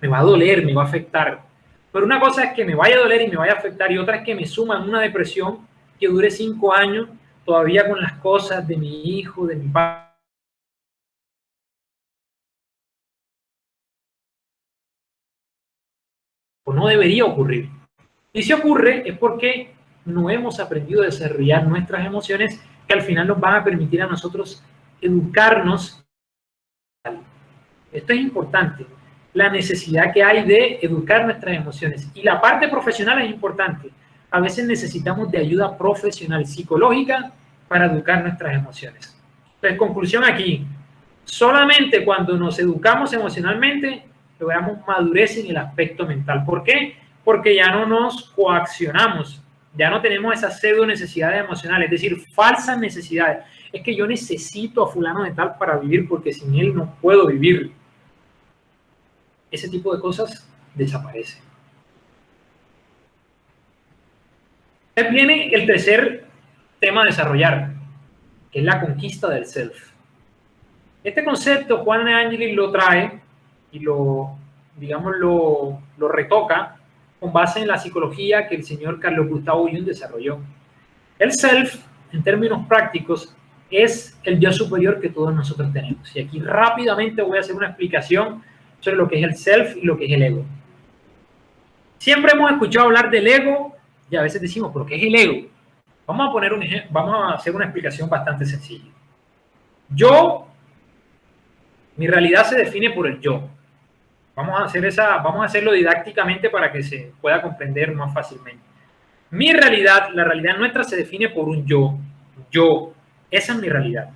Speaker 1: Me va a doler, me va a afectar. Pero una cosa es que me vaya a doler y me vaya a afectar, y otra es que me suma en una depresión que dure 5 años, todavía con las cosas de mi hijo, de mi padre. No debería ocurrir. Y si ocurre es porque no hemos aprendido a desarrollar nuestras emociones que al final nos van a permitir a nosotros educarnos. Esto es importante, la necesidad que hay de educar nuestras emociones. Y la parte profesional es importante. A veces necesitamos de ayuda profesional, psicológica, para educar nuestras emociones. Entonces, conclusión aquí, solamente cuando nos educamos emocionalmente logramos madurez en el aspecto mental. ¿Por qué? Porque ya no nos coaccionamos, ya no tenemos esas pseudo necesidades emocionales, es decir, falsas necesidades. Es que yo necesito a fulano de tal para vivir porque sin él no puedo vivir. Ese tipo de cosas desaparecen. Entonces viene el tercer tema a desarrollar, que es la conquista del self. Este concepto Juan de Angelis lo trae y lo retoca con base en la psicología que el señor Carlos Gustavo Jung desarrolló. El self, en términos prácticos, es el yo superior que todos nosotros tenemos. Y aquí rápidamente voy a hacer una explicación sobre lo que es el self y lo que es el ego. Siempre hemos escuchado hablar del ego y a veces decimos, ¿pero qué es el ego? Vamos a poner un ejemplo, vamos a hacer una explicación bastante sencilla. Mi realidad se define por el yo. Vamos a hacerlo didácticamente para que se pueda comprender más fácilmente. Mi realidad, la realidad nuestra se define por un yo. Yo, esa es mi realidad.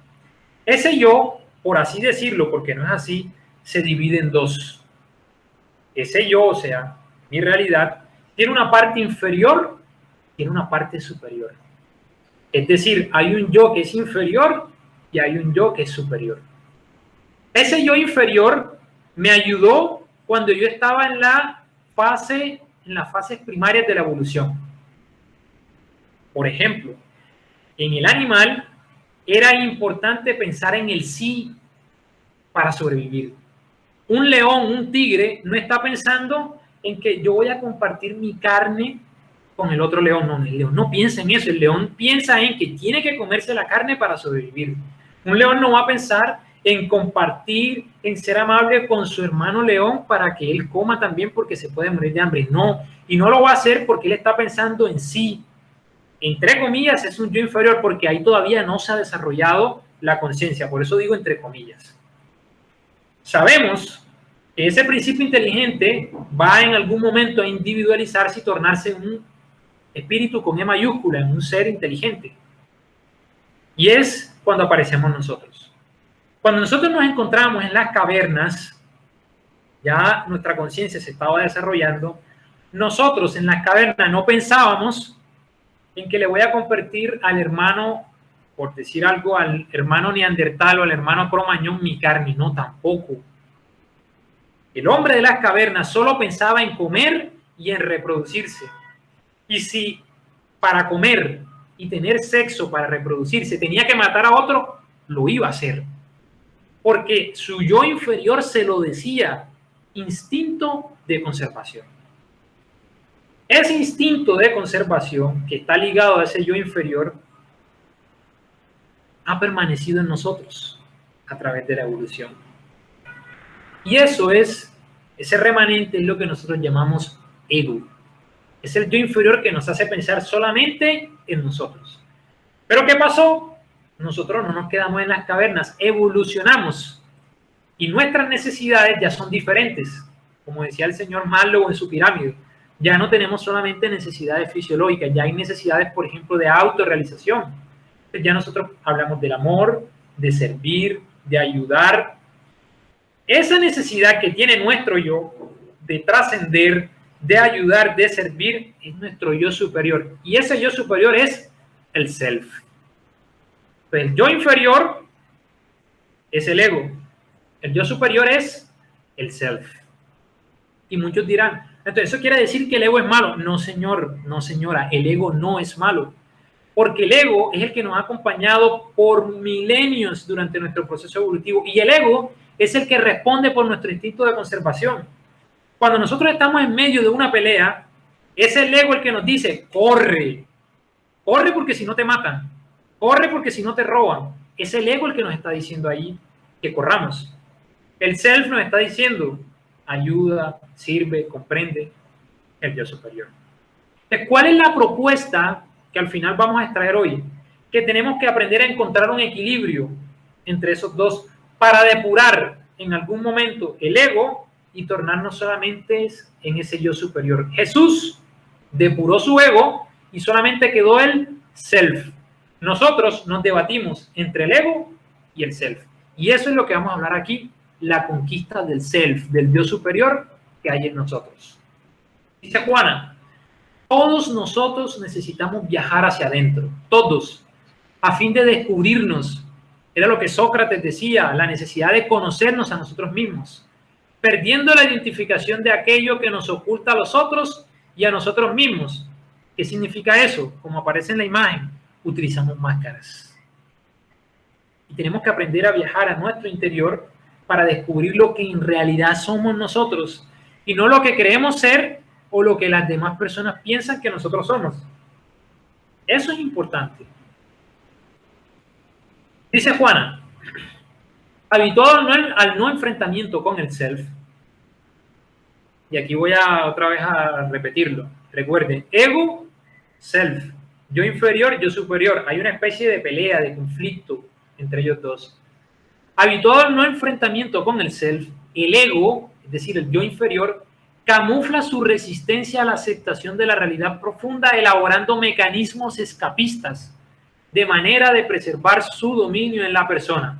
Speaker 1: Ese yo, por así decirlo, porque no es así, se divide en dos. Ese yo, o sea, mi realidad, tiene una parte inferior, tiene una parte superior. Es decir, hay un yo que es inferior y hay un yo que es superior. Ese yo inferior me ayudó cuando yo estaba en las fases primarias de la evolución. Por ejemplo, en el animal era importante pensar en el sí para sobrevivir. Un león, un tigre, no está pensando en que yo voy a compartir mi carne con el otro león. No, el león no piensa en eso. El león piensa en que tiene que comerse la carne para sobrevivir. Un león no va a pensar en compartir, en ser amable con su hermano león para que él coma también porque se puede morir de hambre. No, y no lo va a hacer porque él está pensando en sí. Entre comillas, es un yo inferior porque ahí todavía no se ha desarrollado la conciencia. Por eso digo entre comillas. Sabemos que ese principio inteligente va en algún momento a individualizarse y tornarse un espíritu con E mayúscula, en un ser inteligente. Y es cuando aparecemos nosotros. Cuando nosotros nos encontramos en las cavernas, ya nuestra conciencia se estaba desarrollando, nosotros en las cavernas no pensábamos en que le voy a convertir al hermano, por decir algo, al hermano neandertal o al hermano cromañón mi carne. No, tampoco. El hombre de las cavernas solo pensaba en comer y en reproducirse. Y si para comer y tener sexo para reproducirse tenía que matar a otro, lo iba a hacer. Porque su yo inferior se lo decía, instinto de conservación. Ese instinto de conservación que está ligado a ese yo inferior ha permanecido en nosotros a través de la evolución. Y eso es, ese remanente es lo que nosotros llamamos ego. Es el yo inferior que nos hace pensar solamente en nosotros. ¿Pero qué pasó? Nosotros no nos quedamos en las cavernas, evolucionamos. Y nuestras necesidades ya son diferentes. Como decía el señor Maslow en su pirámide, ya no tenemos solamente necesidades fisiológicas, ya hay necesidades, por ejemplo, de autorrealización. Ya nosotros hablamos del amor, de servir, de ayudar. Esa necesidad que tiene nuestro yo de trascender, de ayudar, de servir, es nuestro yo superior. Y ese yo superior es el self. El yo inferior es el ego. El yo superior es el self. Y muchos dirán, entonces, ¿eso quiere decir que el ego es malo? No, señor, no, señora, el ego no es malo. Porque el ego es el que nos ha acompañado por milenios durante nuestro proceso evolutivo. Y el ego es el que responde por nuestro instinto de conservación. Cuando nosotros estamos en medio de una pelea, es el ego el que nos dice, corre. Corre porque si no te matan. Corre porque si no te roban. Es el ego el que nos está diciendo ahí que corramos. El self nos está diciendo, ayuda, sirve, comprende, el yo superior. Entonces, ¿cuál es la propuesta que al final vamos a extraer hoy? Que tenemos que aprender a encontrar un equilibrio entre esos dos para depurar en algún momento el ego y tornarnos solamente en ese yo superior. Jesús depuró su ego y solamente quedó el self. Nosotros nos debatimos entre el ego y el self. Y eso es lo que vamos a hablar aquí, la conquista del self, del yo superior que hay en nosotros. Dice Juana, todos nosotros necesitamos viajar hacia adentro, todos, a fin de descubrirnos. Era lo que Sócrates decía, la necesidad de conocernos a nosotros mismos, perdiendo la identificación de aquello que nos oculta a los otros y a nosotros mismos. ¿Qué significa eso? Como aparece en la imagen, utilizamos máscaras. Y tenemos que aprender a viajar a nuestro interior para descubrir lo que en realidad somos nosotros y no lo que creemos ser o lo que las demás personas piensan que nosotros somos. Eso es importante. Dice Juana, habituado al no enfrentamiento con el self, y aquí voy a otra vez a repetirlo. Recuerden, ego, self, yo inferior, yo superior. Hay una especie de pelea, de conflicto entre ellos dos. Habituado al no enfrentamiento con el self, el ego, es decir, el yo inferior, camufla su resistencia a la aceptación de la realidad profunda, elaborando mecanismos escapistas de manera de preservar su dominio en la persona.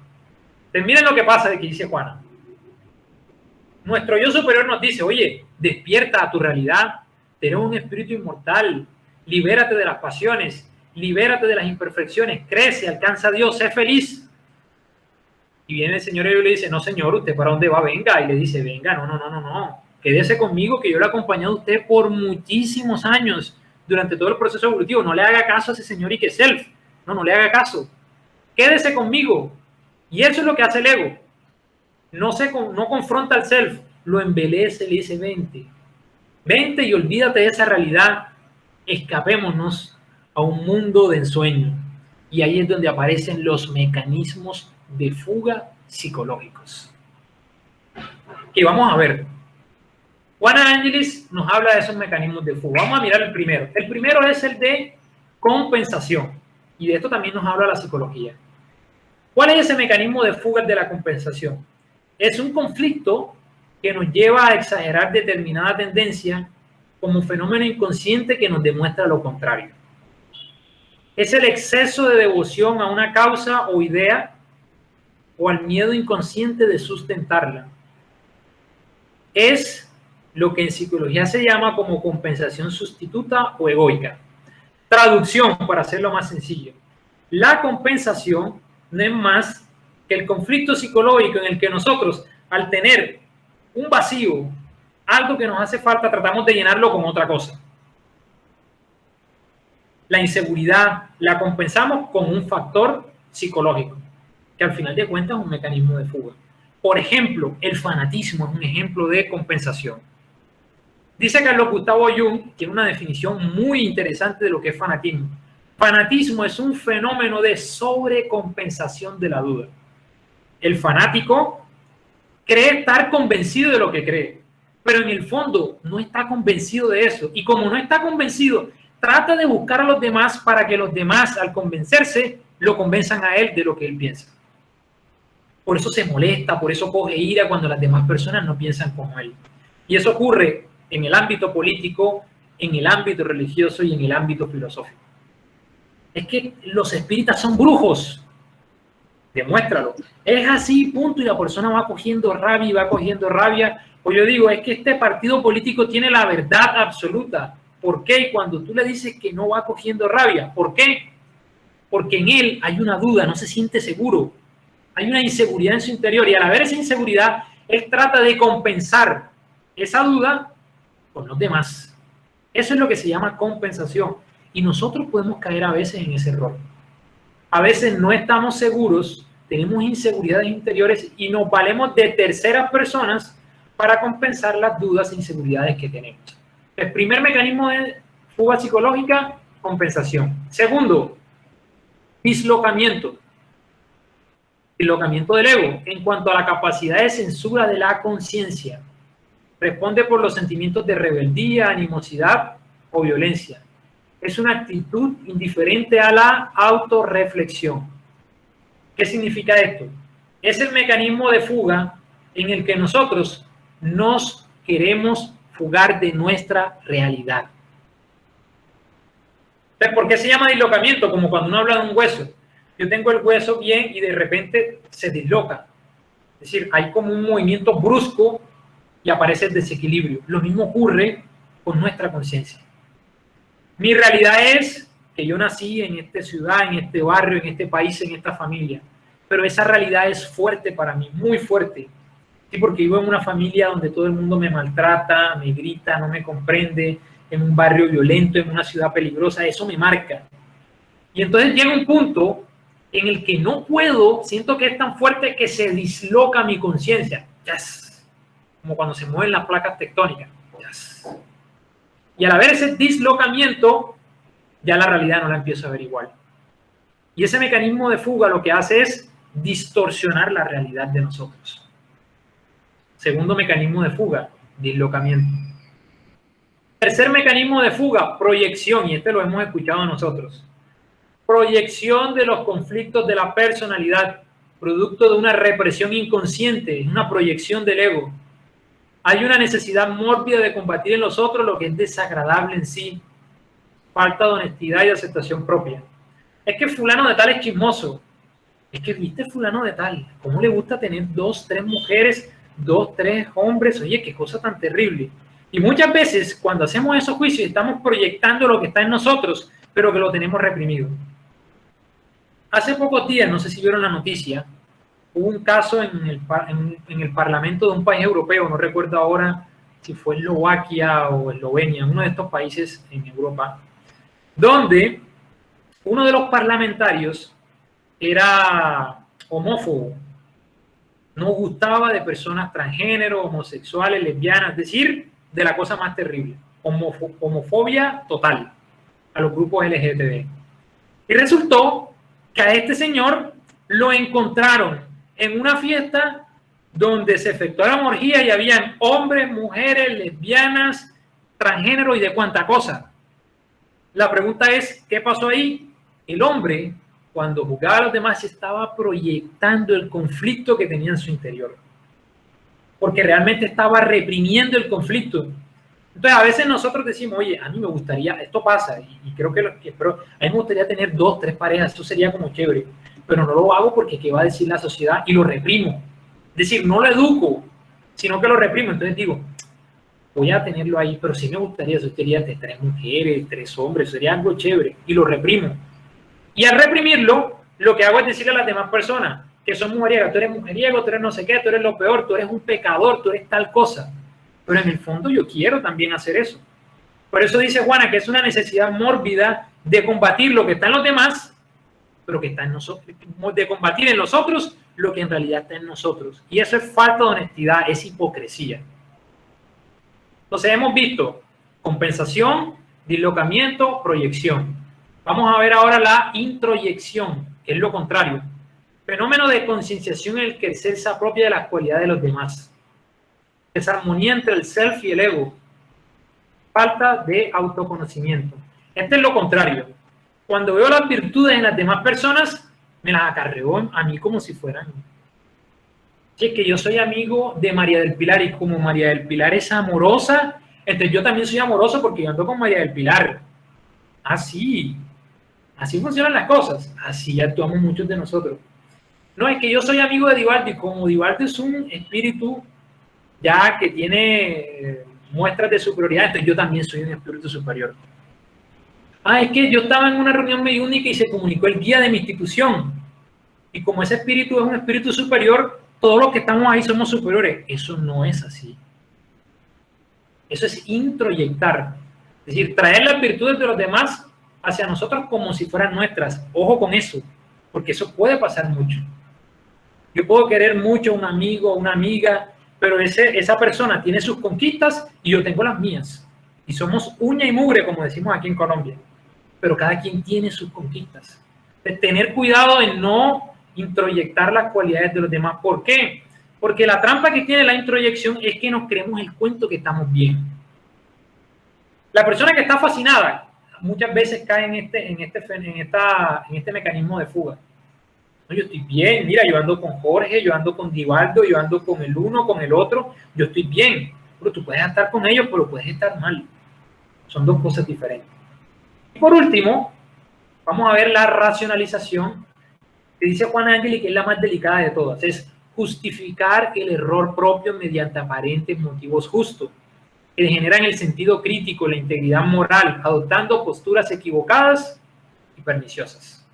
Speaker 1: Entonces, miren lo que pasa de que dice Juana. Nuestro yo superior nos dice, oye, despierta a tu realidad, eres un espíritu inmortal, libérate de las pasiones, libérate de las imperfecciones, crece, alcanza a Dios, sé feliz. Y viene el Señor y le dice, no, señor, ¿usted para dónde va? Venga. Y le dice, venga, no. Quédese conmigo, que yo le he acompañado a usted por muchísimos años durante todo el proceso evolutivo. No le haga caso a ese señor y que self. No le haga caso. Quédese conmigo. Y eso es lo que hace el ego. No confronta al self, lo embelece, le dice, vente y olvídate de esa realidad. Escapémonos a un mundo de ensueño. Y ahí es donde aparecen los mecanismos de fuga psicológicos. Que vamos a ver. Juana Ángeles nos habla de esos mecanismos de fuga. Vamos a mirar el primero. El primero es el de compensación. Y de esto también nos habla la psicología. ¿Cuál es ese mecanismo de fuga de la compensación? Es un conflicto que nos lleva a exagerar determinada tendencia como fenómeno inconsciente que nos demuestra lo contrario. Es el exceso de devoción a una causa o idea o al miedo inconsciente de sustentarla. Es lo que en psicología se llama como compensación sustituta o egoica. Traducción, para hacerlo más sencillo. La compensación no es más que el conflicto psicológico en el que nosotros, al tener un vacío, algo que nos hace falta, tratamos de llenarlo con otra cosa. La inseguridad la compensamos con un factor psicológico, que al final de cuentas es un mecanismo de fuga. Por ejemplo, el fanatismo es un ejemplo de compensación. Dice Carlos Gustavo Jung, tiene una definición muy interesante de lo que es fanatismo. Fanatismo es un fenómeno de sobrecompensación de la duda. El fanático cree estar convencido de lo que cree, pero en el fondo no está convencido de eso. Y como no está convencido, trata de buscar a los demás para que los demás, al convencerse, lo convenzan a él de lo que él piensa. Por eso se molesta, por eso coge ira cuando las demás personas no piensan como él. Y eso ocurre en el ámbito político, en el ámbito religioso y en el ámbito filosófico. Es que los espíritas son brujos. Demuéstralo. Es así, punto, y la persona va cogiendo rabia y va cogiendo rabia. Pues yo digo, es que este partido político tiene la verdad absoluta. ¿Por qué? Y cuando tú le dices que no va cogiendo rabia, ¿por qué? Porque en él hay una duda, no se siente seguro. Hay una inseguridad en su interior y al haber esa inseguridad, él trata de compensar esa duda con los demás. Eso es lo que se llama compensación. Y nosotros podemos caer a veces en ese error. A veces no estamos seguros, tenemos inseguridades interiores y nos valemos de terceras personas para compensar las dudas e inseguridades que tenemos. El primer mecanismo de fuga psicológica, compensación. Segundo, dislocamiento. Dislocamiento del ego en cuanto a la capacidad de censura de la conciencia. Responde por los sentimientos de rebeldía, animosidad o violencia. Es una actitud indiferente a la autorreflexión. ¿Qué significa esto? Es el mecanismo de fuga en el que nosotros nos queremos fugar de nuestra realidad. Entonces, ¿por qué se llama dislocamiento? Como cuando uno habla de un hueso. Yo tengo el hueso bien y de repente se disloca. Es decir, hay como un movimiento brusco y aparece el desequilibrio. Lo mismo ocurre con nuestra conciencia. Mi realidad es que yo nací en esta ciudad, en este barrio, en este país, en esta familia. Pero esa realidad es fuerte para mí, muy fuerte. Sí, porque vivo en una familia donde todo el mundo me maltrata, me grita, no me comprende, en un barrio violento, en una ciudad peligrosa, eso me marca. Y entonces llega un punto en el que no puedo, siento que es tan fuerte que se disloca mi conciencia. Yes. Como cuando se mueven las placas tectónicas. Yes. Y al haber ese dislocamiento, ya la realidad no la empiezo a ver igual. Y ese mecanismo de fuga lo que hace es distorsionar la realidad de nosotros. Segundo mecanismo de fuga, dislocamiento. Tercer mecanismo de fuga, proyección, y este lo hemos escuchado nosotros. Proyección de los conflictos de la personalidad, producto de una represión inconsciente, una proyección del ego. Hay una necesidad mórbida de combatir en los otros lo que es desagradable en sí. Falta de honestidad y de aceptación propia. Es que fulano de tal es chismoso. Es que viste fulano de tal. ¿Cómo le gusta tener 2, 3 mujeres, 2, 3 hombres? Oye, qué cosa tan terrible. Y muchas veces cuando hacemos esos juicios estamos proyectando lo que está en nosotros, pero que lo tenemos reprimido. Hace pocos días, no sé si vieron la noticia, hubo un caso en el Parlamento de un país europeo, no recuerdo ahora si fue Eslovaquia o Eslovenia, uno de estos países en Europa, donde uno de los parlamentarios era homófobo, no gustaba de personas transgénero, homosexuales, lesbianas, es decir, de la cosa más terrible, homofobia total a los grupos LGTB. Y resultó que a este señor lo encontraron en una fiesta donde se efectuaron orgías y habían hombres, mujeres, lesbianas, transgénero y de cuánta cosa. La pregunta es, ¿qué pasó ahí? El hombre, cuando juzgaba a los demás, estaba proyectando el conflicto que tenía en su interior. Porque realmente estaba reprimiendo el conflicto. Entonces, a veces nosotros decimos, oye, a mí me gustaría, esto pasa, y creo pero a mí me gustaría tener 2, 3 parejas, esto sería como chévere, pero no lo hago porque ¿qué va a decir la sociedad? Y lo reprimo. Es decir, no lo educo, sino que lo reprimo. Entonces digo, voy a tenerlo ahí, pero sí me gustaría, eso sería de 3 mujeres, 3 hombres, sería algo chévere, y lo reprimo. Y al reprimirlo, lo que hago es decirle a las demás personas que son mujeriego, tú eres mujeriego, tú eres no sé qué, tú eres lo peor, tú eres un pecador, tú eres tal cosa. Pero en el fondo yo quiero también hacer eso. Por eso dice Juana que es una necesidad mórbida de combatir lo que está en los demás, pero que está en nosotros, de combatir en los otros lo que en realidad está en nosotros. Y eso es falta de honestidad, es hipocresía. Entonces hemos visto compensación, dislocamiento, proyección. Vamos a ver ahora la introyección, que es lo contrario. Fenómeno de concienciación en el que el ser se apropia de las cualidades de los demás. Desarmonía entre el self y el ego. Falta de autoconocimiento. Este es lo contrario. Cuando veo las virtudes en las demás personas, me las acarreo a mí como si fueran. Si es que yo soy amigo de María del Pilar y como María del Pilar es amorosa, entonces yo también soy amoroso porque yo ando con María del Pilar. Así funcionan las cosas. Así actuamos muchos de nosotros. No, es que yo soy amigo de Divaldo y como Divaldo es un espíritu ya que tiene muestras de superioridad, entonces yo también soy un espíritu superior. Es que yo estaba en una reunión mediúnica y se comunicó el guía de mi institución. Y como ese espíritu es un espíritu superior, todos los que estamos ahí somos superiores. Eso no es así. Eso es introyectar. Es decir, traer las virtudes de los demás hacia nosotros como si fueran nuestras. Ojo con eso, porque eso puede pasar mucho. Yo puedo querer mucho a un amigo, a una amiga, pero esa persona tiene sus conquistas y yo tengo las mías. Y somos uña y mugre, como decimos aquí en Colombia. Pero cada quien tiene sus conquistas. De tener cuidado en no introyectar las cualidades de los demás. ¿Por qué? Porque la trampa que tiene la introyección es que nos creemos el cuento que estamos bien. La persona que está fascinada muchas veces cae en este mecanismo de fuga. No, yo estoy bien, mira, yo ando con Jorge, yo ando con Divaldo, yo ando con el uno, con el otro, yo estoy bien. Pero tú puedes estar con ellos, pero puedes estar mal. Son dos cosas diferentes. Y por último, vamos a ver la racionalización, que dice Juan Ángel y que es la más delicada de todas. Es justificar el error propio mediante aparentes motivos justos, que generan el sentido crítico, la integridad moral, adoptando posturas equivocadas y perniciosas.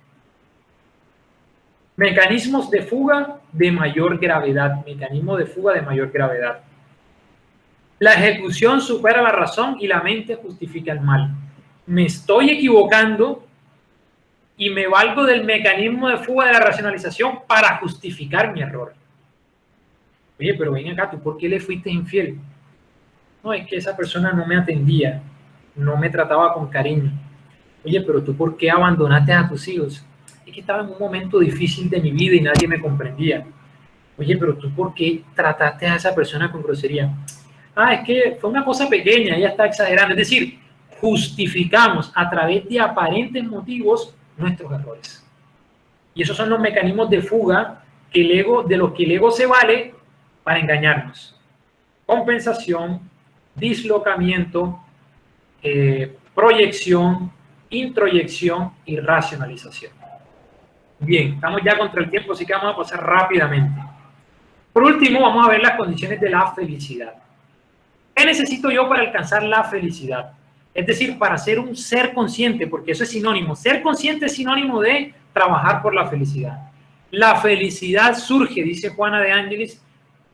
Speaker 1: Mecanismos de fuga de mayor gravedad. Mecanismo de fuga de mayor gravedad. La ejecución supera la razón y la mente justifica el mal. Me estoy equivocando y me valgo del mecanismo de fuga de la racionalización para justificar mi error. Oye, pero ven acá, ¿tú por qué le fuiste infiel? No, es que esa persona no me atendía, no me trataba con cariño. Oye, pero ¿tú por qué abandonaste a tus hijos? Es que estaba en un momento difícil de mi vida y nadie me comprendía. Oye, pero ¿tú por qué trataste a esa persona con grosería? Es que fue una cosa pequeña, ella está exagerando. Es decir, justificamos a través de aparentes motivos nuestros errores. Y esos son los mecanismos de fuga que de los que el ego se vale para engañarnos. Compensación, dislocamiento, proyección, introyección y racionalización. Bien, estamos ya contra el tiempo, así que vamos a pasar rápidamente. Por último, vamos a ver las condiciones de la felicidad. ¿Qué necesito yo para alcanzar la felicidad? Es decir, para ser un ser consciente, porque eso es sinónimo. Ser consciente es sinónimo de trabajar por la felicidad. La felicidad surge, dice Juana de Ángeles,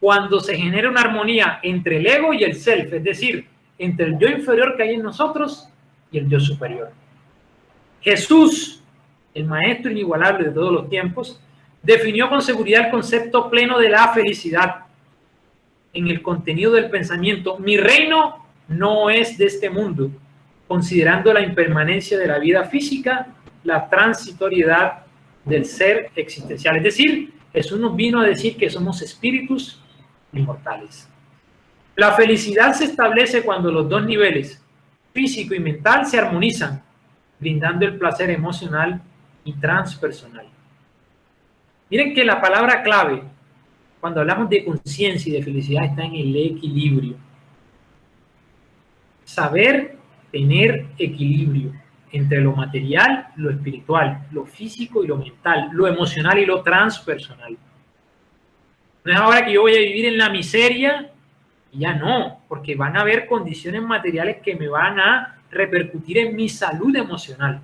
Speaker 1: cuando se genera una armonía entre el ego y el self, es decir, entre el yo inferior que hay en nosotros y el yo superior. Jesús, el maestro inigualable de todos los tiempos, definió con seguridad el concepto pleno de la felicidad en el contenido del pensamiento. Mi reino no es de este mundo, considerando la impermanencia de la vida física, la transitoriedad del ser existencial. Es decir, Jesús nos vino a decir que somos espíritus inmortales. La felicidad se establece cuando los dos niveles, físico y mental, se armonizan, brindando el placer emocional y transpersonal. Miren que la palabra clave, cuando hablamos de conciencia y de felicidad, está en el equilibrio. Saber tener equilibrio entre lo material, lo espiritual, lo físico y lo mental, lo emocional y lo transpersonal. No es ahora que yo voy a vivir en la miseria y ya no, porque van a haber condiciones materiales que me van a repercutir en mi salud emocional.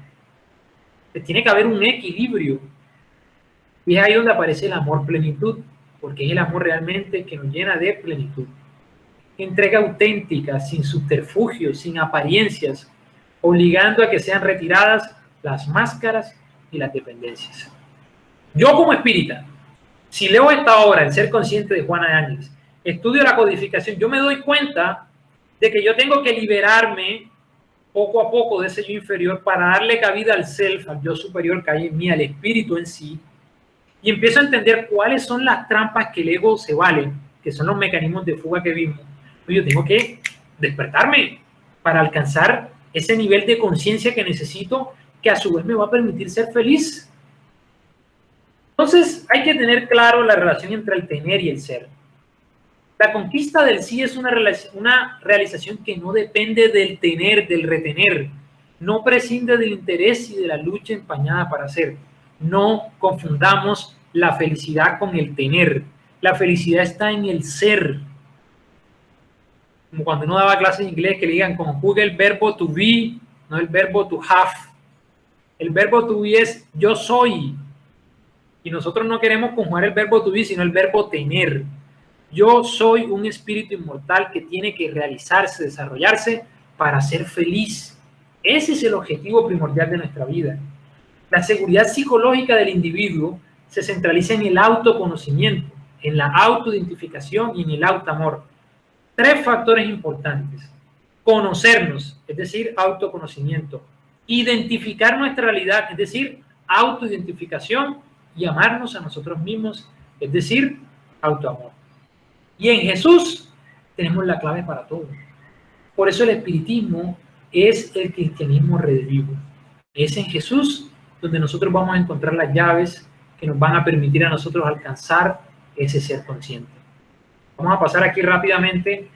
Speaker 1: Tiene que haber un equilibrio. Y es ahí donde aparece el amor plenitud, porque es el amor realmente que nos llena de plenitud. Entrega auténtica, sin subterfugios, sin apariencias, obligando a que sean retiradas las máscaras y las dependencias. Yo como espírita, si leo esta obra, El ser consciente de Juana de Ángeles, estudio la codificación, yo me doy cuenta de que yo tengo que liberarme poco a poco de ese yo inferior para darle cabida al self, al yo superior que hay en mí, al espíritu en sí, y empiezo a entender cuáles son las trampas que el ego se vale, que son los mecanismos de fuga que vimos. Yo tengo que despertarme para alcanzar ese nivel de conciencia que necesito, que a su vez me va a permitir ser feliz. Entonces hay que tener claro la relación entre el tener y el ser. La conquista del sí es una realización que no depende del tener, del retener, no prescinde del interés y de la lucha empañada para ser. No confundamos la felicidad con el tener. La felicidad está en el ser. Como cuando uno daba clases de inglés que le digan conjugue el verbo to be, no el verbo to have. El verbo to be es yo soy. Y nosotros no queremos conjugar el verbo to be, sino el verbo tener. Yo soy un espíritu inmortal que tiene que realizarse, desarrollarse para ser feliz. Ese es el objetivo primordial de nuestra vida. La seguridad psicológica del individuo se centraliza en el autoconocimiento, en la autoidentificación y en el autoamor. 3 factores importantes: conocernos, es decir, autoconocimiento; identificar nuestra realidad, es decir, autoidentificación; y amarnos a nosotros mismos, es decir, autoamor. Y en Jesús tenemos la clave para todo. Por eso el espiritismo es el cristianismo redimido. Es en Jesús donde nosotros vamos a encontrar las llaves que nos van a permitir a nosotros alcanzar ese ser consciente. Vamos a pasar aquí rápidamente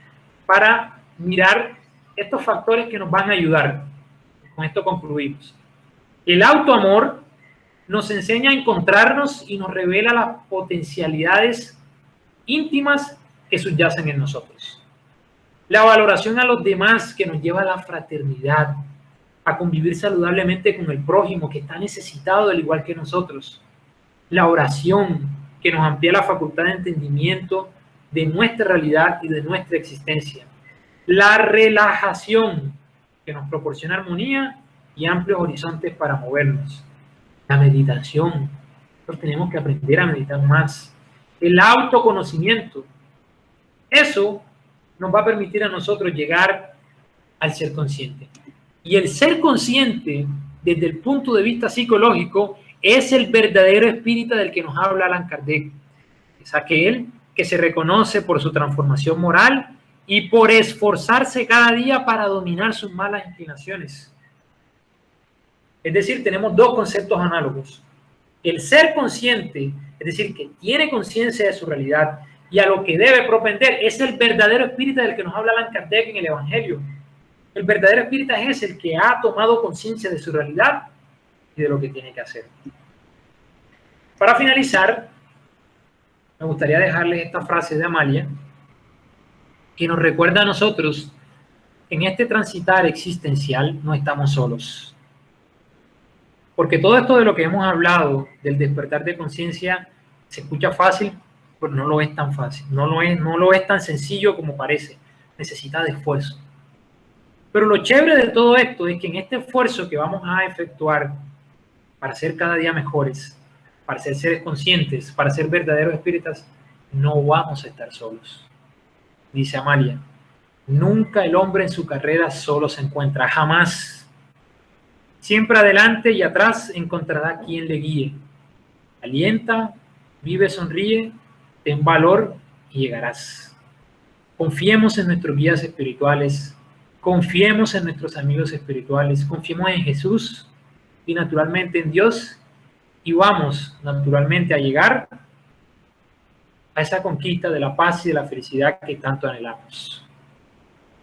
Speaker 1: para mirar estos factores que nos van a ayudar. Con esto concluimos. El autoamor nos enseña a encontrarnos y nos revela las potencialidades íntimas que subyacen en nosotros. La valoración a los demás, que nos lleva a la fraternidad, a convivir saludablemente con el prójimo que está necesitado al igual que nosotros. La oración, que nos amplía la facultad de entendimiento de nuestra realidad y de nuestra existencia. La relajación, que nos proporciona armonía y amplios horizontes para movernos. La meditación, nosotros tenemos que aprender a meditar más. El autoconocimiento, eso nos va a permitir a nosotros llegar al ser consciente. Y el ser consciente, desde el punto de vista psicológico, es el verdadero espíritu del que nos habla Allan Kardec. Es aquel que se reconoce por su transformación moral y por esforzarse cada día para dominar sus malas inclinaciones. Es decir, tenemos 2 conceptos análogos. El ser consciente, es decir, que tiene conciencia de su realidad y a lo que debe propender, es el verdadero espíritu del que nos habla Allan Kardec en el Evangelio. El verdadero espíritu es el que ha tomado conciencia de su realidad y de lo que tiene que hacer. Para finalizar, me gustaría dejarles esta frase de Amalia, que nos recuerda a nosotros, en este transitar existencial no estamos solos. Porque todo esto de lo que hemos hablado, del despertar de conciencia, se escucha fácil, pero no lo es tan fácil, no lo es tan sencillo como parece, necesita de esfuerzo. Pero lo chévere de todo esto es que en este esfuerzo que vamos a efectuar para ser cada día mejores, para ser seres conscientes, para ser verdaderos espíritas, no vamos a estar solos. Dice Amalia, nunca el hombre en su carrera solo se encuentra, jamás. Siempre adelante y atrás encontrará quien le guíe. Alienta, vive, sonríe, ten valor y llegarás. Confiemos en nuestros guías espirituales, confiemos en nuestros amigos espirituales, confiemos en Jesús y naturalmente en Dios, y vamos naturalmente a llegar a esa conquista de la paz y de la felicidad que tanto anhelamos.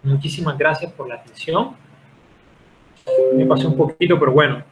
Speaker 1: Muchísimas gracias por la atención. Me pasé un poquito, pero bueno,